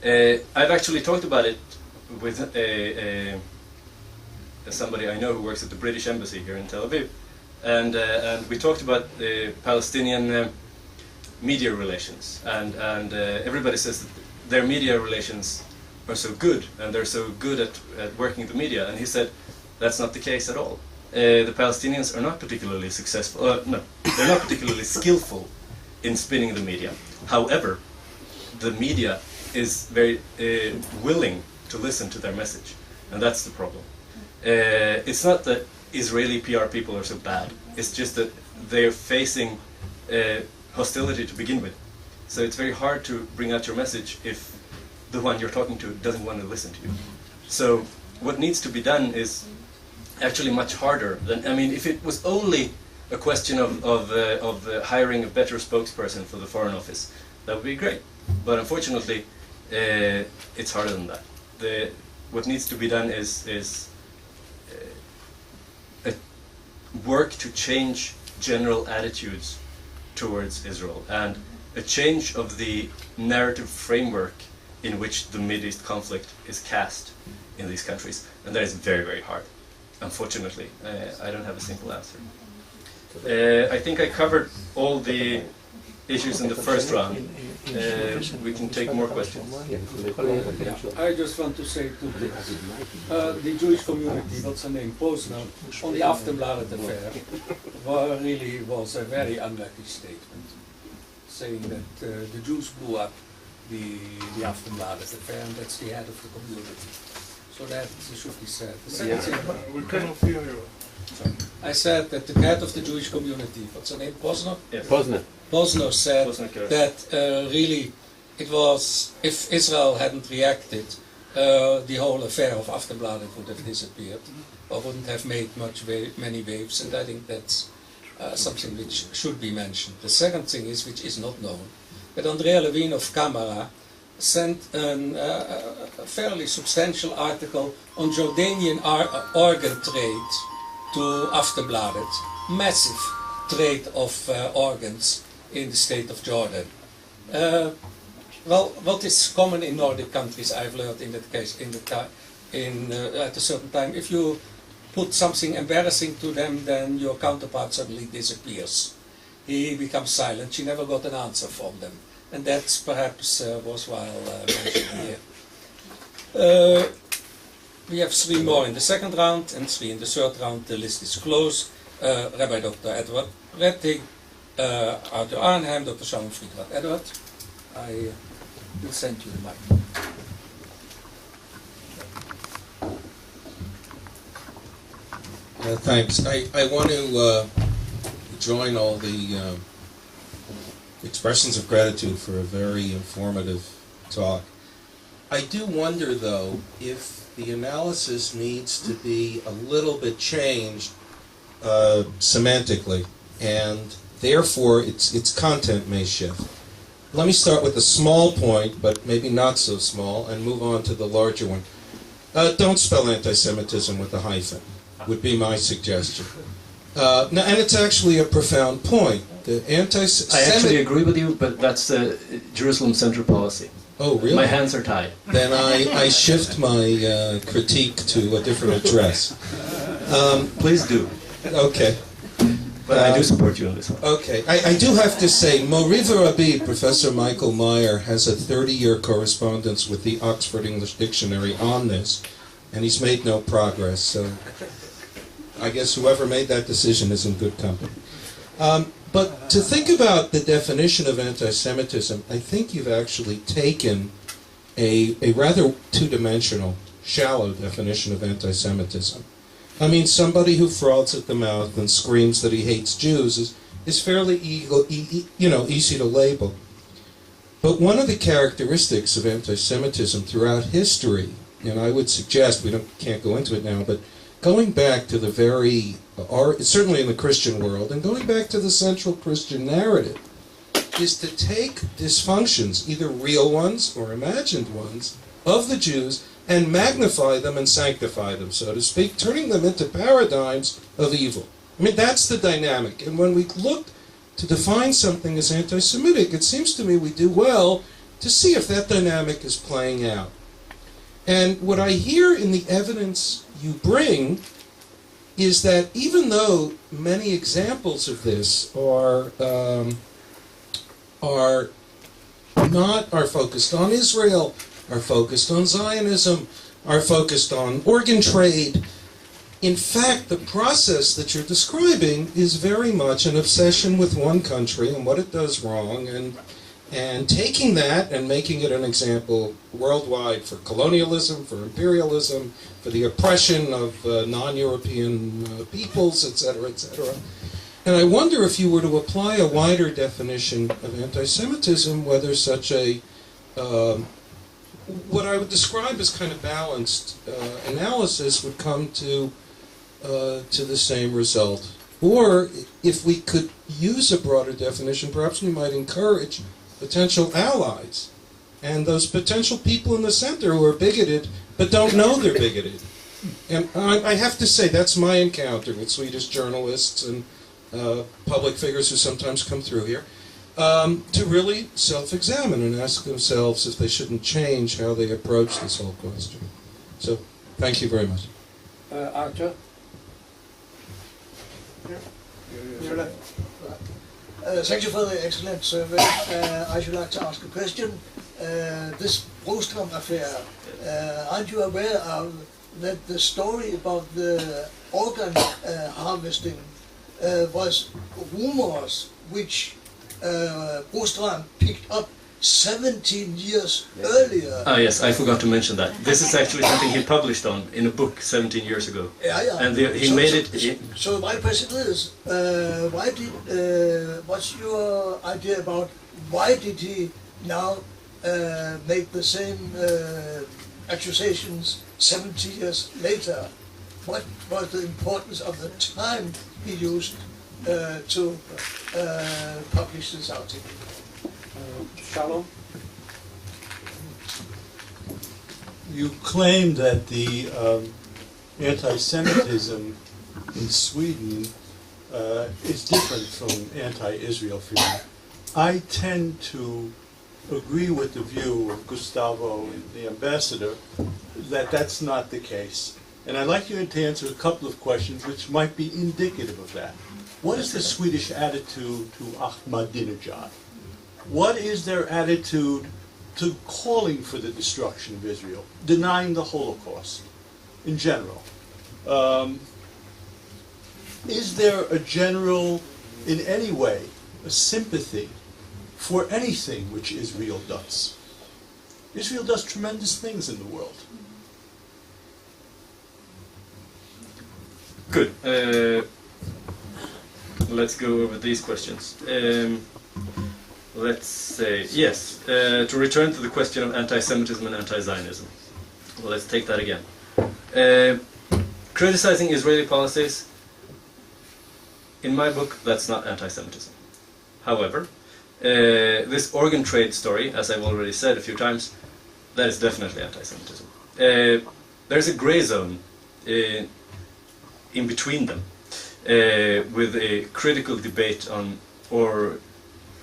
I've actually talked about it with somebody I know who works at the British Embassy here in Tel Aviv, and we talked about Palestinian media relations, and everybody says that their media relations are so good, and they're so good at working the media, and he said that's not the case at all. The Palestinians are not particularly successful, no, they're not particularly skillful in spinning the media. However, the media is very willing to listen to their message, and that's the problem. It's not that Israeli PR people are so bad, it's just that they're facing hostility to begin with. So it's very hard to bring out your message if the one you're talking to doesn't want to listen to you. So what needs to be done is actually much harder than, I mean, if it was only a question of hiring a better spokesperson for the Foreign Office, that would be great. But unfortunately, it's harder than that. What needs to be done is work to change general attitudes towards Israel, and a change of the narrative framework in which the Middle East conflict is cast in these countries. And that is very, very hard. Unfortunately, I don't have a simple answer. I think I covered all the issues in the first round. We can take more questions. I just want to say two things. The Jewish community, what's her name, Posner, on the Aftonbladet Affair, really was a very unlucky statement, saying that the Jews blew up the Aftonbladet Affair, and that's the head of the community. So that should be said. The second thing, We cannot hear you. I said that the head of the Jewish community, what's her name, Posner? Yes. Posner said that really it was, if Israel hadn't reacted, the whole affair of Aftonbladet would have disappeared, or wouldn't have made many waves, and I think that's something which should be mentioned. The second thing is, which is not known, that Andrea Levine of Camera sent a fairly substantial article on Jordanian organ trade to Aftonbladet. Massive trade of organs in the state of Jordan. Well, what is common in Nordic countries, I've learned in that case, at a certain time, if you put something embarrassing to them, then your counterpart suddenly disappears. He becomes silent. She never got an answer from them. and that's perhaps worthwhile mentioning here. We have 3 more in the second round and 3 in the third round. The list is closed. Rabbi Dr. Edward Rettig, Arthur Arnhem, Dr. Sharon Friedrich. Edward, I will send you the mic. Thanks. I want to join all the expressions of gratitude for a very informative talk. I do wonder, though, if the analysis needs to be a little bit changed semantically, and therefore its content may shift. Let me start with a small point, but maybe not so small, and move on to the larger one. Don't spell anti-Semitism with a hyphen, would be my suggestion. And it's actually a profound point. The I actually agree with you, but that's the Jerusalem Center policy. Oh, really? My hands are tied. Then I shift my critique to a different address. Please do. Okay. But I do support you on this one. Okay. I do have to say, Mori Rabbi, Professor Michael Meyer, has a 30-year correspondence with the Oxford English Dictionary on this, and he's made no progress, so I guess whoever made that decision is in good company. But to think about the definition of anti-Semitism, I think you've actually taken a rather two-dimensional, shallow definition of anti-Semitism. I mean, somebody who froths at the mouth and screams that he hates Jews is fairly easy to label. But one of the characteristics of anti-Semitism throughout history, and I would suggest, we can't go into it now, but going back to the certainly in the Christian world, and going back to the central Christian narrative, is to take dysfunctions, either real ones or imagined ones, of the Jews and magnify them and sanctify them, so to speak, turning them into paradigms of evil. I mean, that's the dynamic. And when we look to define something as anti-Semitic, it seems to me we do well to see if that dynamic is playing out. And what I hear in the evidence you bring is that even though many examples of this are focused on Israel, are focused on Zionism, are focused on organ trade, in fact, the process that you're describing is very much an obsession with one country and what it does wrong, and taking that and making it an example worldwide for colonialism, for imperialism, for the oppression of non-European peoples, etc., etc. And I wonder if you were to apply a wider definition of anti-Semitism, whether such a, what I would describe as kind of balanced analysis would come to the same result. Or if we could use a broader definition, perhaps we might encourage potential allies and those potential people in the center who are bigoted but don't know they're bigoted. And I have to say that's my encounter with Swedish journalists and public figures who sometimes come through here, to really self-examine and ask themselves if they shouldn't change how they approach this whole question. So, thank you very much. Arthur? Thank you for the excellent survey. I should like to ask a question. This Bostom Affair, aren't you aware of that the story about the organ harvesting was rumors which Bostom picked up 17 years earlier? Ah, yes, I forgot to mention that. This is actually something he published on in a book 17 years ago. Yeah. And he made it... So my question is, what's your idea about why did he now make the same accusations 70 years later? What was the importance of the time he used to publish this article? Shalom? You claim that the anti-Semitism in Sweden is different from anti-Israel feeling. I tend to agree with the view of Gustavo, the ambassador, that that's not the case. And I'd like you to answer a couple of questions which might be indicative of that. What is the Swedish attitude to Ahmadinejad? what is their attitude to calling for the destruction of Israel, denying the Holocaust in general? Is there a general, in any way, a sympathy for anything which Israel does? Israel does tremendous things in the world. Good. Let's go over these questions. Let's say, yes, to return to the question of anti-Semitism and anti-Zionism. Well, let's take that again. Criticizing Israeli policies, in my book, that's not anti-Semitism. However, this organ trade story, as I've already said a few times, that is definitely anti-Semitism. There's a gray zone in between them, with a critical debate on, or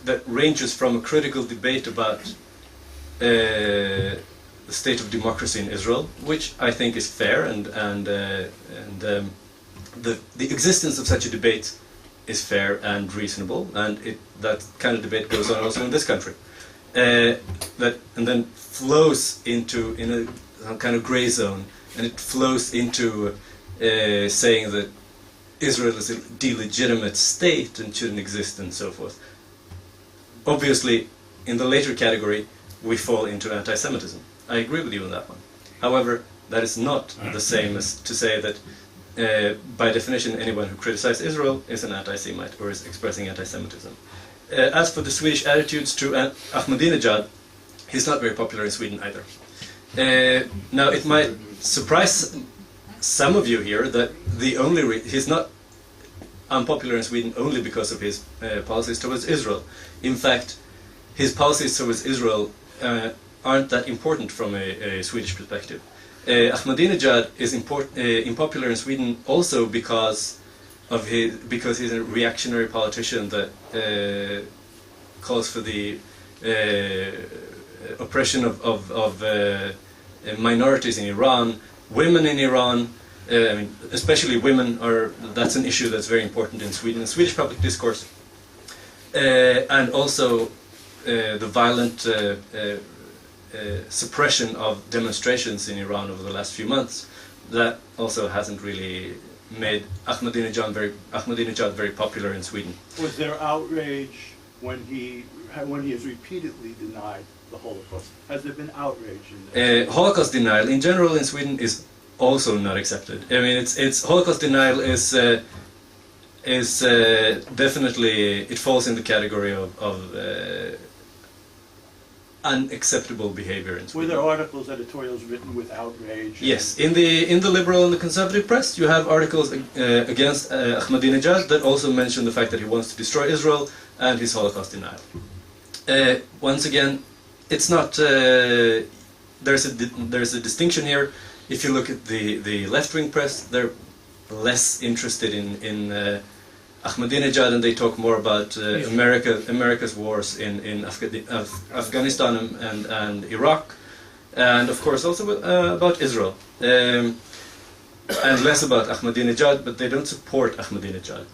that ranges from a critical debate about the state of democracy in Israel, which I think is fair, and the existence of such a debate is fair and reasonable, and that kind of debate goes on also in this country. And then flows into in a kind of gray zone, and it flows into saying that Israel is a delegitimate state and shouldn't exist and so forth. Obviously, in the later category, we fall into anti-Semitism. I agree with you on that one. However, that is not the same as to say that by definition anyone who criticizes Israel is an anti-Semite or is expressing anti-Semitism. As for the Swedish attitudes to Ahmadinejad, he's not very popular in Sweden either. Now, it might surprise some of you here that he's not unpopular in Sweden only because of his policies towards Israel. In fact, his policies towards Israel aren't that important from a Swedish perspective. Ahmadinejad is unpopular in Sweden also because he's a reactionary politician that calls for the oppression of minorities in Iran, women in Iran. I mean, especially women that's an issue that's very important in Sweden, in Swedish public discourse, and also the violent suppression of demonstrations in Iran over the last few months. That also hasn't really made Ahmadinejad very popular in Sweden. Was there outrage when he has repeatedly denied the Holocaust? Has there been outrage in that? Holocaust denial in general in Sweden is also not accepted. I mean, it's Holocaust denial is definitely, it falls in the category of unacceptable behavior in Sweden. Were there articles, editorials written with outrage? Yes, in the liberal and the conservative press, you have articles against Ahmadinejad that also mention the fact that he wants to destroy Israel and his Holocaust denial. Once again, it's not. There's a distinction here. If you look at the left-wing press, they're less interested in Ahmadinejad, and they talk more about America's wars in Afghanistan and Iraq, and of course also about Israel, and less about Ahmadinejad, but they don't support Ahmadinejad.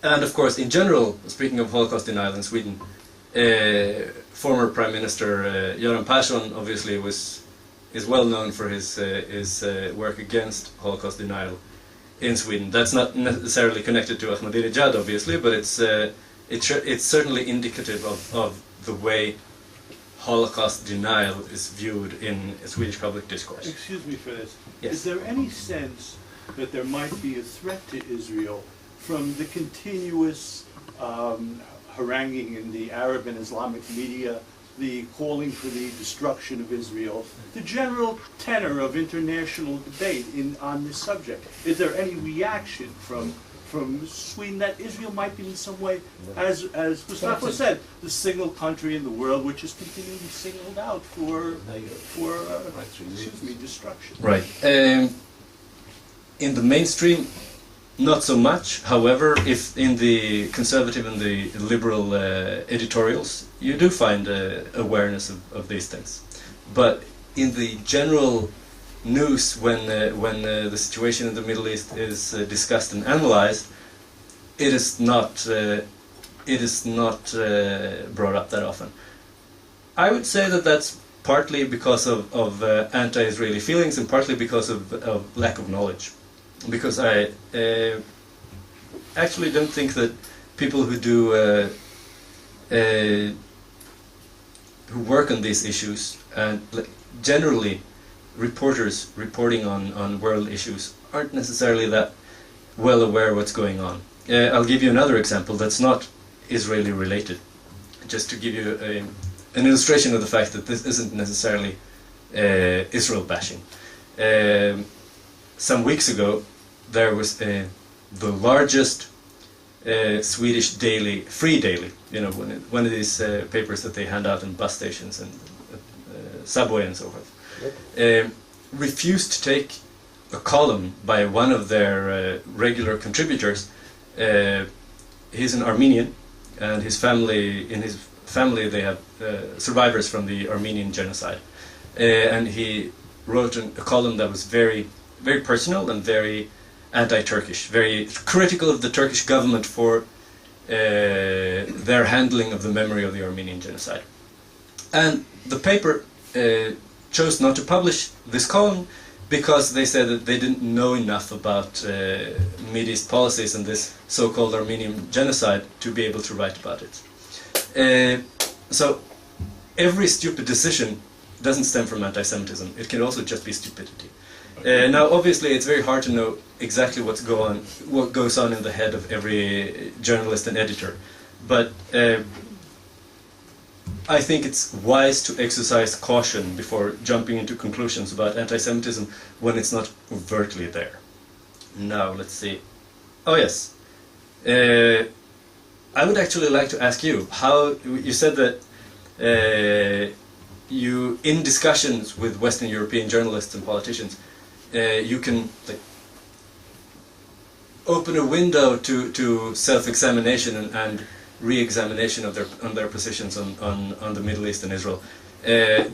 And of course, in general, speaking of Holocaust denial in Sweden, former Prime Minister Göran Persson obviously is well known for his work against Holocaust denial in Sweden. That's not necessarily connected to Ahmadinejad, obviously, but it's certainly indicative of the way Holocaust denial is viewed in Swedish public discourse. Excuse me for this. Yes. Is there any sense that there might be a threat to Israel from the continuous haranguing in the Arab and Islamic media, the calling for the destruction of Israel, the general tenor of international debate on this subject? Is there any reaction from Sweden that Israel might be in some way, as Gustavo said, the single country in the world which is continually singled out for destruction? Right. In the mainstream, not so much. However, if in the conservative and the liberal editorials, you do find awareness of these things. But in the general news, when the situation in the Middle East is discussed and analyzed, it is not it is not brought up that often. I would say that that's partly because of anti-Israeli feelings and partly because of lack of knowledge. Because I actually don't think that people who do who work on these issues, and generally reporters reporting on world issues, aren't necessarily that well aware of what's going on. I'll give you another example that's not Israeli related, just to give you an illustration of the fact that this isn't necessarily Israel bashing. Some weeks ago there was the largest Swedish daily, free daily, you know, one of these papers that they hand out in bus stations and subway and so forth, refused to take a column by one of their regular contributors. He's an Armenian, and his family, in his family they have survivors from the Armenian genocide, and he wrote a column that was very, very personal and very anti-Turkish, very critical of the Turkish government for their handling of the memory of the Armenian genocide. And the paper chose not to publish this column because they said that they didn't know enough about Mideast policies and this so-called Armenian genocide to be able to write about it. So every stupid decision doesn't stem from anti-Semitism. It can also just be stupidity. Now, obviously, it's very hard to know exactly what goes on in the head of every journalist and editor, but I think it's wise to exercise caution before jumping into conclusions about anti-Semitism when it's not overtly there. Now, let's see. Oh, yes. I would actually like to ask you, how you said that you, in discussions with Western European journalists and politicians, you can open a window to self-examination and re-examination of their positions on the Middle East and Israel. I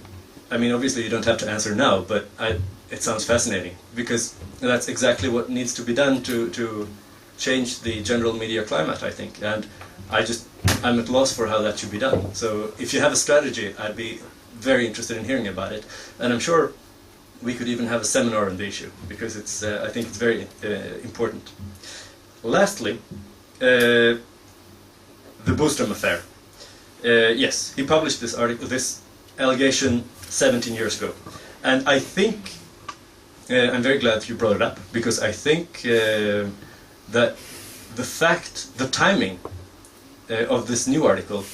mean, obviously you don't have to answer now, but it sounds fascinating, because that's exactly what needs to be done to change the general media climate, I think. And I'm at loss for how that should be done. So if you have a strategy, I'd be very interested in hearing about it. And I'm sure we could even have a seminar on the issue, because it's, I think it's very important. Lastly, the Bostom Affair. Yes, he published this article, this allegation 17 years ago. And I think, I'm very glad you brought it up, because I think that the timing of this new article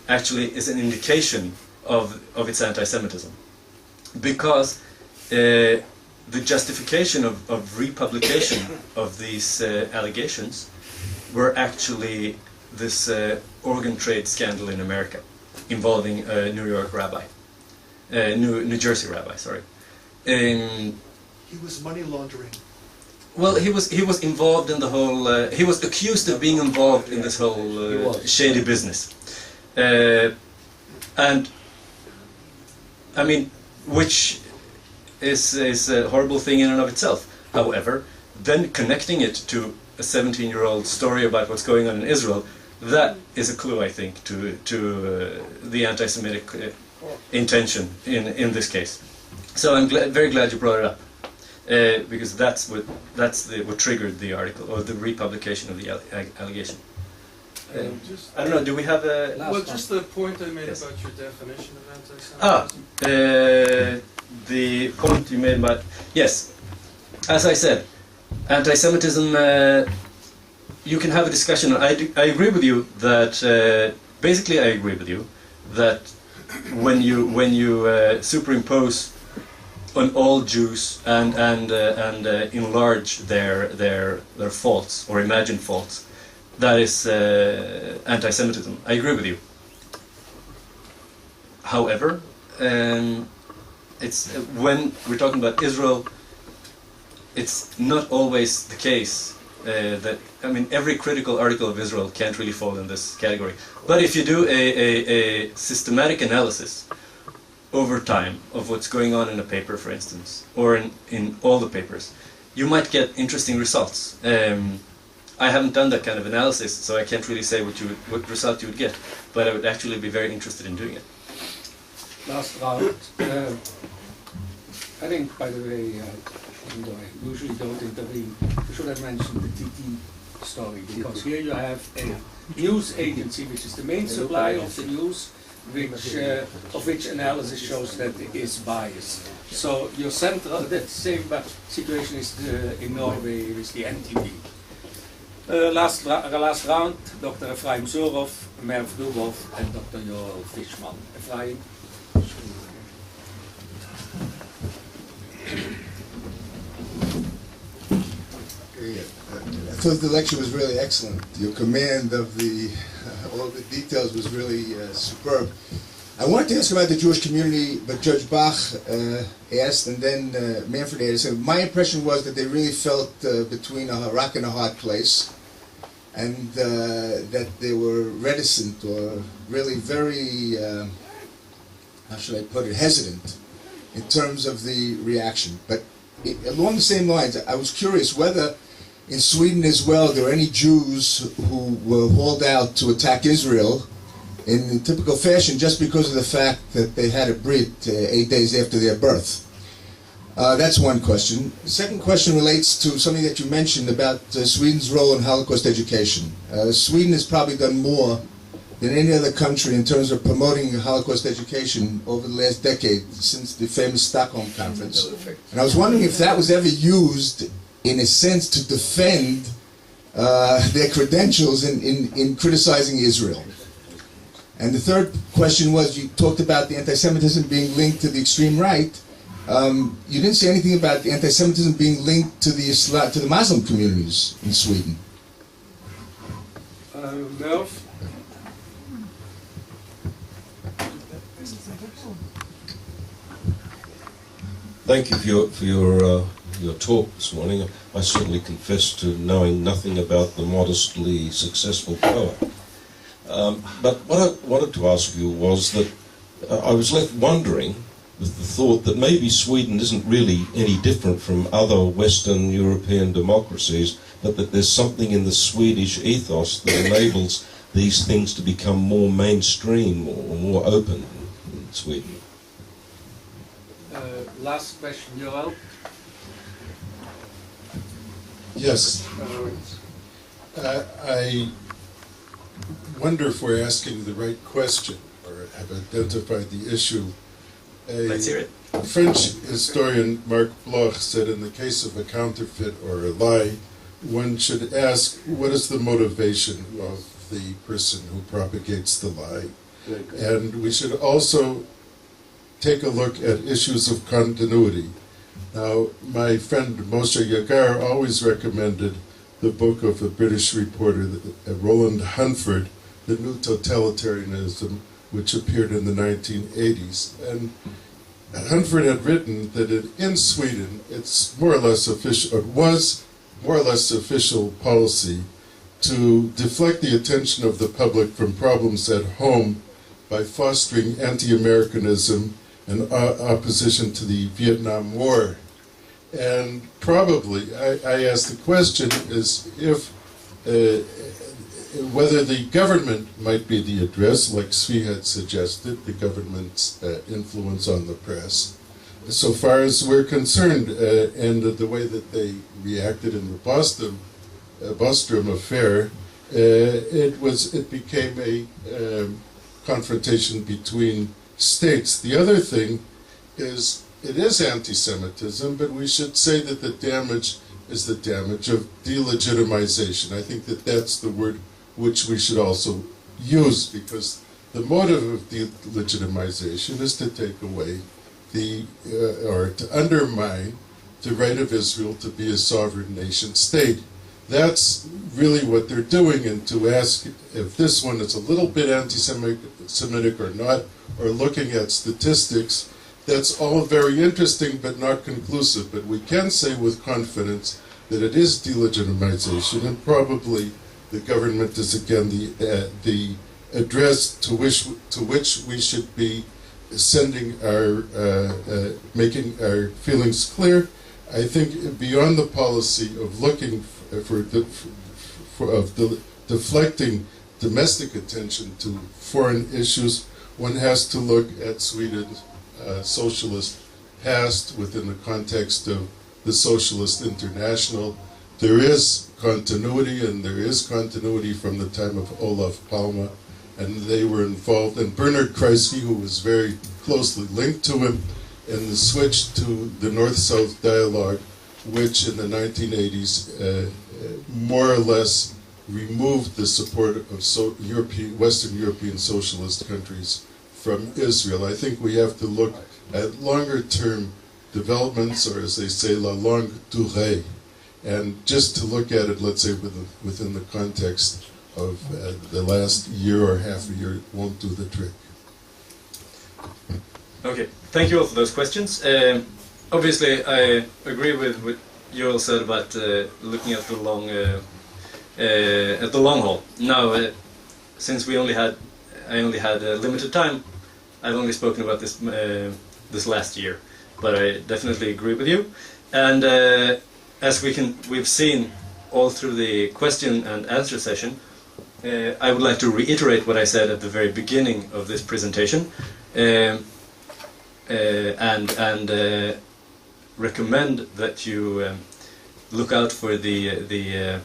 actually is an indication of its anti-Semitism. Because the justification of republication of these allegations were actually this organ trade scandal in America involving a New York rabbi, New Jersey rabbi, sorry. He was money laundering. Well, he was involved in the whole. He was accused of being involved in this whole shady business, and I mean, which is a horrible thing in and of itself. However, then connecting it to a 17-year-old story about what's going on in Israel, that is a clue, I think, to the anti-Semitic intention in this case. So I'm very glad you brought it up, because that's what triggered the article, or the republication of the allegation. I don't know. Do we have a? Well, just the point I made about your definition of anti-Semitism. The point you made about, yes, as I said, anti-Semitism. You can have a discussion. I agree with you that basically I agree with you that when you superimpose on all Jews and enlarge their faults or imagined faults, that is anti-Semitism. I agree with you. However, it's when we're talking about Israel, it's not always the case that, I mean, every critical article of Israel can't really fall in this category. But if you do a systematic analysis over time of what's going on in a paper, for instance, or in all the papers, you might get interesting results. I haven't done that kind of analysis, so I can't really say what result you would get, but I would actually be very interested in doing it. Last round. I think, by the way, even though I usually don't intervene, I should have mentioned the TT story, because here you have a news agency which is the main supplier of the news, of which analysis shows that it is biased. So your central, the same situation is in Norway with the NTV. Last round, Dr. Efraim Zorov, Merv Dubov, and Dr. Joel Fishman. Efraim. I thought the lecture was really excellent. Your command of all of the details was really superb. I wanted to ask about the Jewish community, but Judge Bach asked, and then Manfred asked. So my impression was that they really felt between a rock and a hard place, and that they were reticent or really very, how should I put it, hesitant in terms of the reaction. But along the same lines, I was curious whether in Sweden as well there were any Jews who were hauled out to attack Israel in typical fashion just because of the fact that they had a brit 8 days after their birth. That's one question. The second question relates to something that you mentioned about Sweden's role in Holocaust education. Sweden has probably done more than any other country in terms of promoting Holocaust education over the last decade, since the famous Stockholm Conference. And I was wondering if that was ever used in a sense to defend their credentials in criticizing Israel. And the third question was, you talked about the anti-Semitism being linked to the extreme right. You didn't say anything about the anti-Semitism being linked to the Muslim communities in Sweden. Merv? Thank you for your talk this morning. I certainly confess to knowing nothing about the modestly successful poet. But what I wanted to ask you was that I was left wondering with the thought that maybe Sweden isn't really any different from other Western European democracies, but that there's something in the Swedish ethos that enables these things to become more mainstream or more open in Sweden. Last question, Joel. Yes. I wonder if we're asking the right question or have identified the issue. Let's hear it. French historian Marc Bloch said in the case of a counterfeit or a lie, one should ask what is the motivation of the person who propagates the lie. And we should also take a look at issues of continuity. Now, my friend Moshe Yagar always recommended the book of a British reporter, Roland Huntford, The New Totalitarianism, which appeared in the 1980s. And Huntford had written that in Sweden, it's more or less official, it was more or less official policy to deflect the attention of the public from problems at home by fostering anti-Americanism and opposition to the Vietnam War. And probably, I ask the question, is if whether the government might be the address, like Svi had suggested, the government's influence on the press. So far as we're concerned, and the way that they reacted in the Bostom Affair, it became a confrontation between states. The other thing is, it is anti-Semitism, but we should say that the damage is the damage of delegitimization. I think that that's the word which we should also use, because the motive of delegitimization is to take away or to undermine the right of Israel to be a sovereign nation state. That's really what they're doing, and to ask if this one is a little bit anti-Semitic or not, or looking at statistics, that's all very interesting but not conclusive. But we can say with confidence that it is delegitimization, and probably the government is again the address to which we should be sending our making our feelings clear. I think beyond the policy of looking deflecting domestic attention to foreign issues, one has to look at Sweden's socialist past within the context of the Socialist International. There is continuity, and there is continuity from the time of Olof Palme, and they were involved, and Bernard Kreisky, who was very closely linked to him, in the switch to the North-South dialogue, which in the 1980s more or less removed the support of Western European socialist countries from Israel. I think we have to look at longer-term developments, or as they say, la longue durée, and just to look at it, let's say, within the context of the last year or half a year won't do the trick. Okay, thank you all for those questions. Obviously, I agree with what you all said about looking at the long haul. Now, since I only had a limited time, I've only spoken about this this last year, but I definitely agree with you. And as we've seen all through the question and answer session, I would like to reiterate what I said at the very beginning of this presentation, and recommend that you look out for the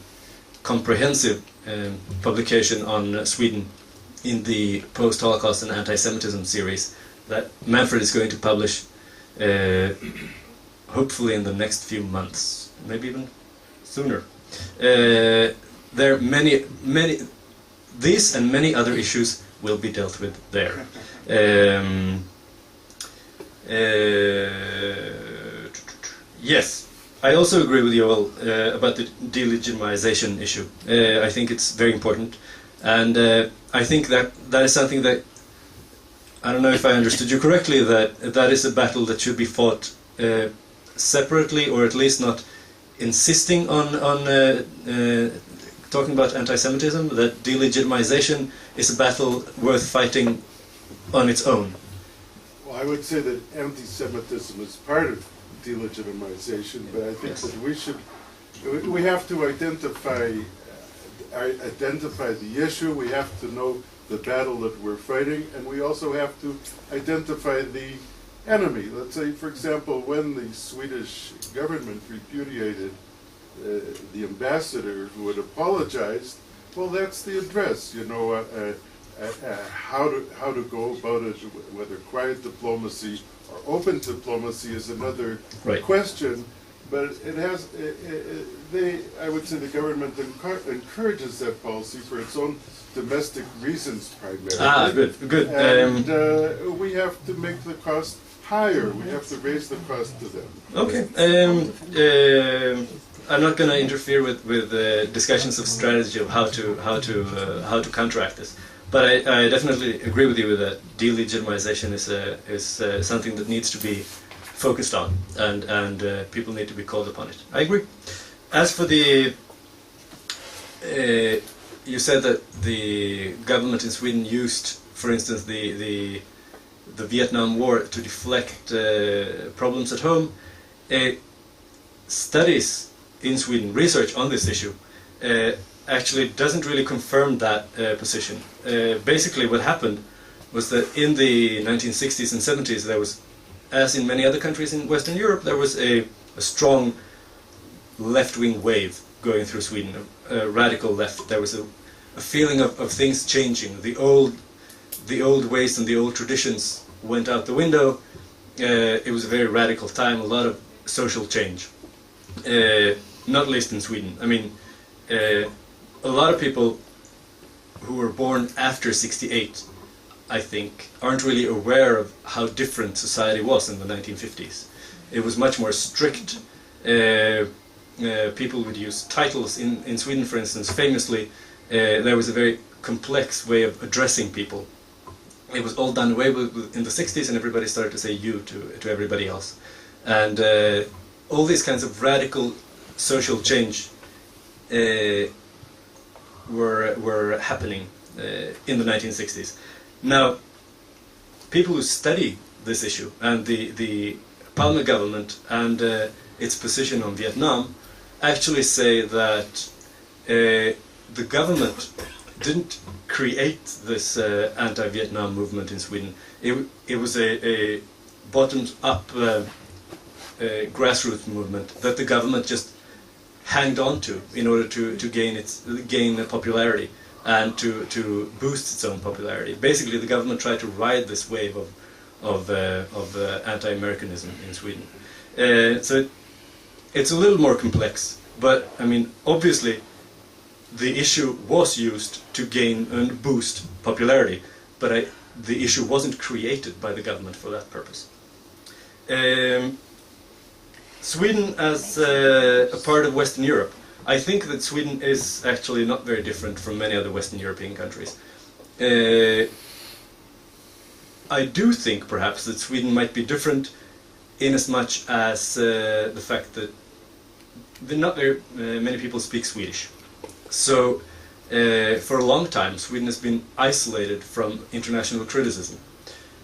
comprehensive publication on Sweden in the Post-Holocaust and Anti-Semitism series that Manfred is going to publish hopefully in the next few months, maybe even sooner. There are many, these and many other issues will be dealt with there. Yes, I also agree with you all about the delegitimization issue. I think it's very important, and I think that is something that, I don't know if I understood you correctly, that is a battle that should be fought separately, or at least not insisting on talking about anti-Semitism, that delegitimization is a battle worth fighting on its own. Well, I would say that anti-Semitism is part of delegitimization, but I think that we have to identify the issue, we have to know the battle that we're fighting, and we also have to identify the enemy. Let's say, for example, when the Swedish government repudiated the ambassador who had apologized, well, that's the address, you know, how to go about it, whether quiet diplomacy or open diplomacy is another question, but it has, I would say the government encourages that policy for its own domestic reasons primarily. Ah, good. And we have to make the cost higher. We have to raise the cost to them. Okay. I'm not going to interfere with discussions of strategy of how to counteract this, but I definitely agree with you that delegitimization is something that needs to be focused on, and people need to be called upon it. I agree. As for the you said that the government in Sweden used, for instance, the Vietnam War to deflect problems at home. Studies in Sweden, research on this issue, actually doesn't really confirm that position. Basically what happened was that in the 1960s and 70s there was, as in many other countries in Western Europe, there was a strong left-wing wave going through Sweden, a radical left. There was a feeling of things changing. The old ways and the old traditions went out the window. It was a very radical time, a lot of social change. Not least in Sweden. I mean, a lot of people who were born after '68, I think, aren't really aware of how different society was in the 1950s. It was much more strict. People would use titles. In Sweden, for instance, famously, there was a very complex way of addressing people. It was all done away with in the 60s, and everybody started to say you to everybody else. And all these kinds of radical social change were happening in the 1960s. Now, people who study this issue and the Palme government and its position on Vietnam actually say that the government didn't create this anti-Vietnam movement in Sweden. It was a bottoms-up grassroots movement that the government just hanged on to in order to gain popularity and to boost its own popularity. Basically, the government tried to ride this wave of anti-Americanism in Sweden. So it's a little more complex, but I mean, obviously, the issue was used to gain and boost popularity, but the issue wasn't created by the government for that purpose. Sweden as a part of Western Europe, I think that Sweden is actually not very different from many other Western European countries. I do think perhaps that Sweden might be different in as much as the fact that not very many people speak Swedish. So for a long time Sweden has been isolated from international criticism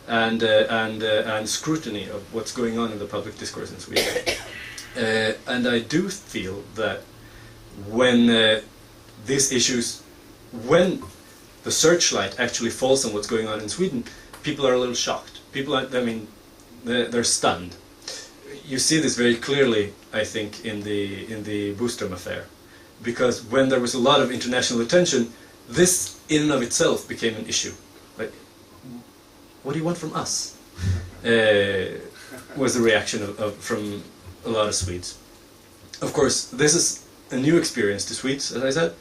and scrutiny of what's going on in the public discourse in Sweden. And I do feel that when these issues, when the searchlight actually falls on what's going on in Sweden, people are a little shocked. People are, I mean, they're stunned. You see this very clearly, I think, in the Bostom Affair, because when there was a lot of international attention, this in and of itself became an issue. Like, what do you want from us? Was the reaction from a lot of Swedes. Of course, this is a new experience to Swedes, as I said.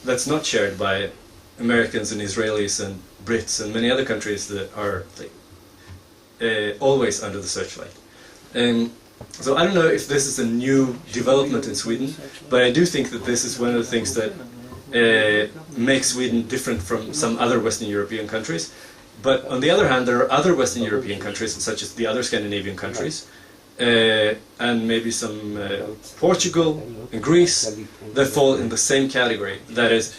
That's not shared by Americans and Israelis and Brits and many other countries that are always under the searchlight. So I don't know if this is a new development in Sweden, but I do think that this is one of the things that makes Sweden different from some other Western European countries. But on the other hand, there are other Western European countries, such as the other Scandinavian countries, and maybe some Portugal and Greece, that fall in the same category. That is,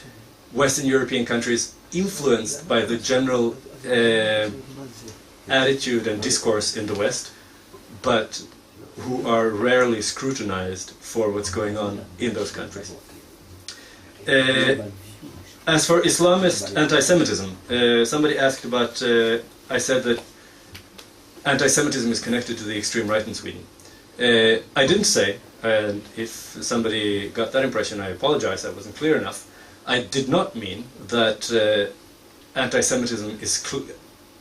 Western European countries influenced by the general attitude and discourse in the West, but who are rarely scrutinized for what's going on in those countries. As for Islamist anti-Semitism, somebody asked about, I said that anti-Semitism is connected to the extreme right in Sweden. I didn't say, and if somebody got that impression, I apologize, I wasn't clear enough. I did not mean that anti-Semitism is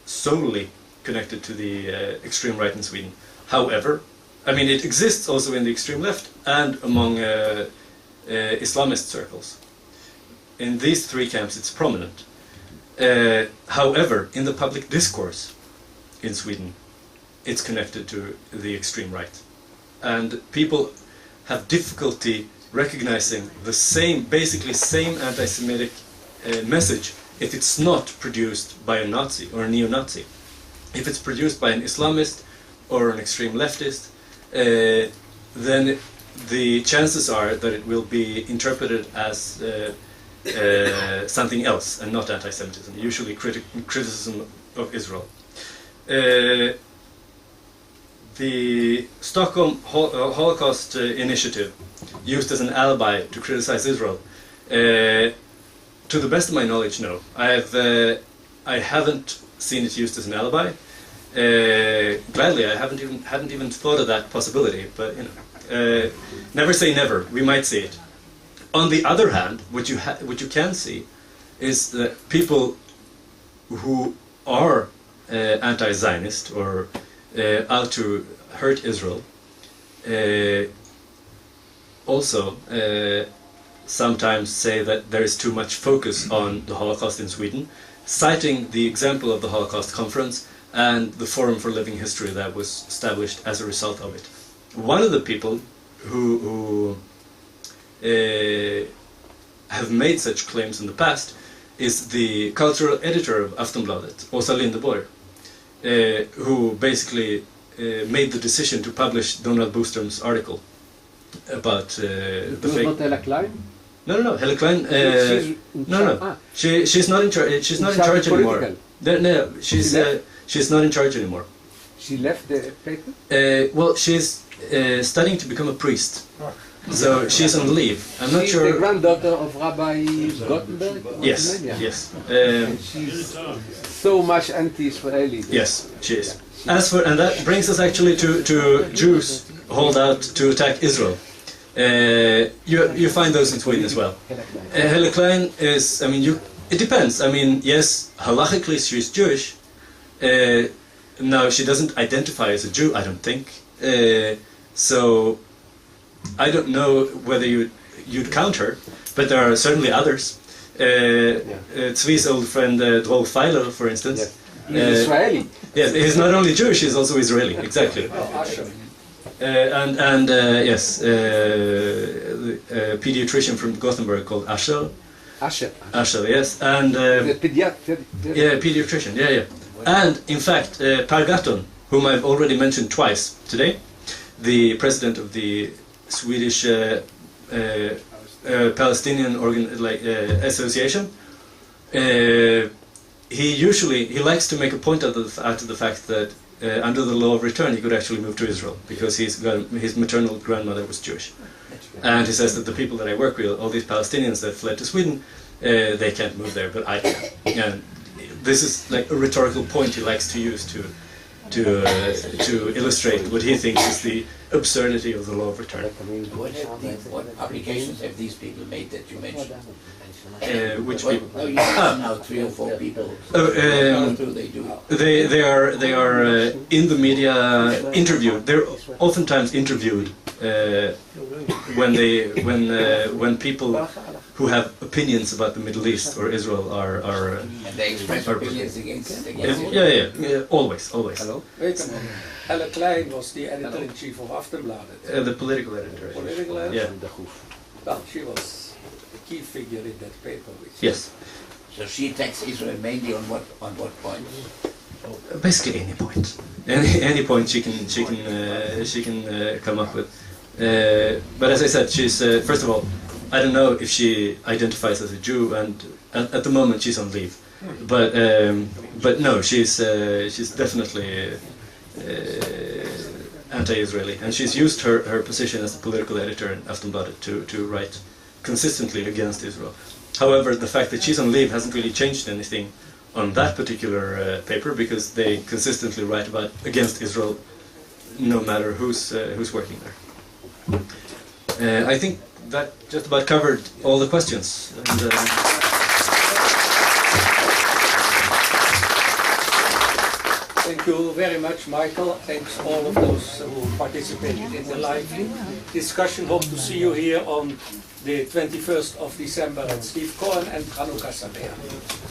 solely connected to the extreme right in Sweden. However, I mean, it exists also in the extreme left and among Islamist circles. In these three camps it's prominent. However, in the public discourse in Sweden, it's connected to the extreme right. And people have difficulty recognizing the same, basically same anti-Semitic message if it's not produced by a Nazi or a neo-Nazi. If it's produced by an Islamist or an extreme leftist, then the chances are that it will be interpreted as something else and not anti-Semitism, usually criticism of Israel. The Stockholm Holocaust Initiative, used as an alibi to criticize Israel, to the best of my knowledge, no. I haven't seen it used as an alibi. Gladly, I hadn't even thought of that possibility, but you know, never say never. We might see it. On the other hand, what you can see is that people who are anti-Zionist or out to hurt Israel also sometimes say that there is too much focus on the Holocaust in Sweden, citing the example of the Holocaust Conference and the Forum for Living History that was established as a result of it. One of the people who have made such claims in the past is the cultural editor of Aftonbladet, Åsa Linderborg, who basically made the decision to publish Donald Bostrom's article about the fake. Not Hella Klein? No, Hella Klein. She's not in charge. She's not in charge anymore. No, she's not in charge anymore. She left the paper? Well, she's studying to become a priest. So she's on leave. I'm not She's sure. the granddaughter of Rabbi Gottenberg? Yes, yes. She's so much anti-Israeli. Yes, she is. And that brings us actually to Jews hold out to attack Israel. You find those in Sweden as well. Helle Klein is, it depends. Yes, halachically she's Jewish. Now, she doesn't identify as a Jew, I don't think. So, I don't know whether you'd count her, but there are certainly others. Tzvi's old friend Drol Feiler, for instance. He's Israeli. Yes, he's not only Jewish, he's also Israeli, exactly. Yes, a pediatrician from Gothenburg called Asher. Asher, yes. And the pediatrician. Yeah, pediatrician, yeah. And, in fact, Per Gatton, whom I've already mentioned twice today, the president of the Swedish Palestinian Association, he likes to make a point out of the fact that under the law of return he could actually move to Israel because his maternal grandmother was Jewish. And he says that the people that I work with, all these Palestinians that fled to Sweden, they can't move there, but I can. And this is like a rhetorical point he likes to use to illustrate what he thinks is the absurdity of the law of return. What publications have these people made that you mentioned? Which people? You now 3 or 4 people. What do they do? They are in the media interviewed. They're oftentimes interviewed when people who have opinions about the Middle East or Israel are and they express opinions against yeah, always. Hello? Wait a moment. Helle Klein was the editor-in-chief of Aftonbladet. The political editor. Political editor? Yeah. Well, she was a key figure in that paper. Yes. So she attacks Israel mainly on what point? Basically any point. Any point she can come up with. But as I said, she's first of all, I don't know if she identifies as a Jew, and at the moment she's on leave. But no, she's definitely anti-Israeli, and she's used her position as a political editor in Aftonbladet to write consistently against Israel. However, the fact that she's on leave hasn't really changed anything on that particular paper, because they consistently write against Israel, no matter who's working there. I think that just about covered all the questions. And, Thank you very much, Michael. Thanks all of those who participated in the lively discussion. Hope to see you here on the 21st of December at Steve Cohen and Chanukah Sameach.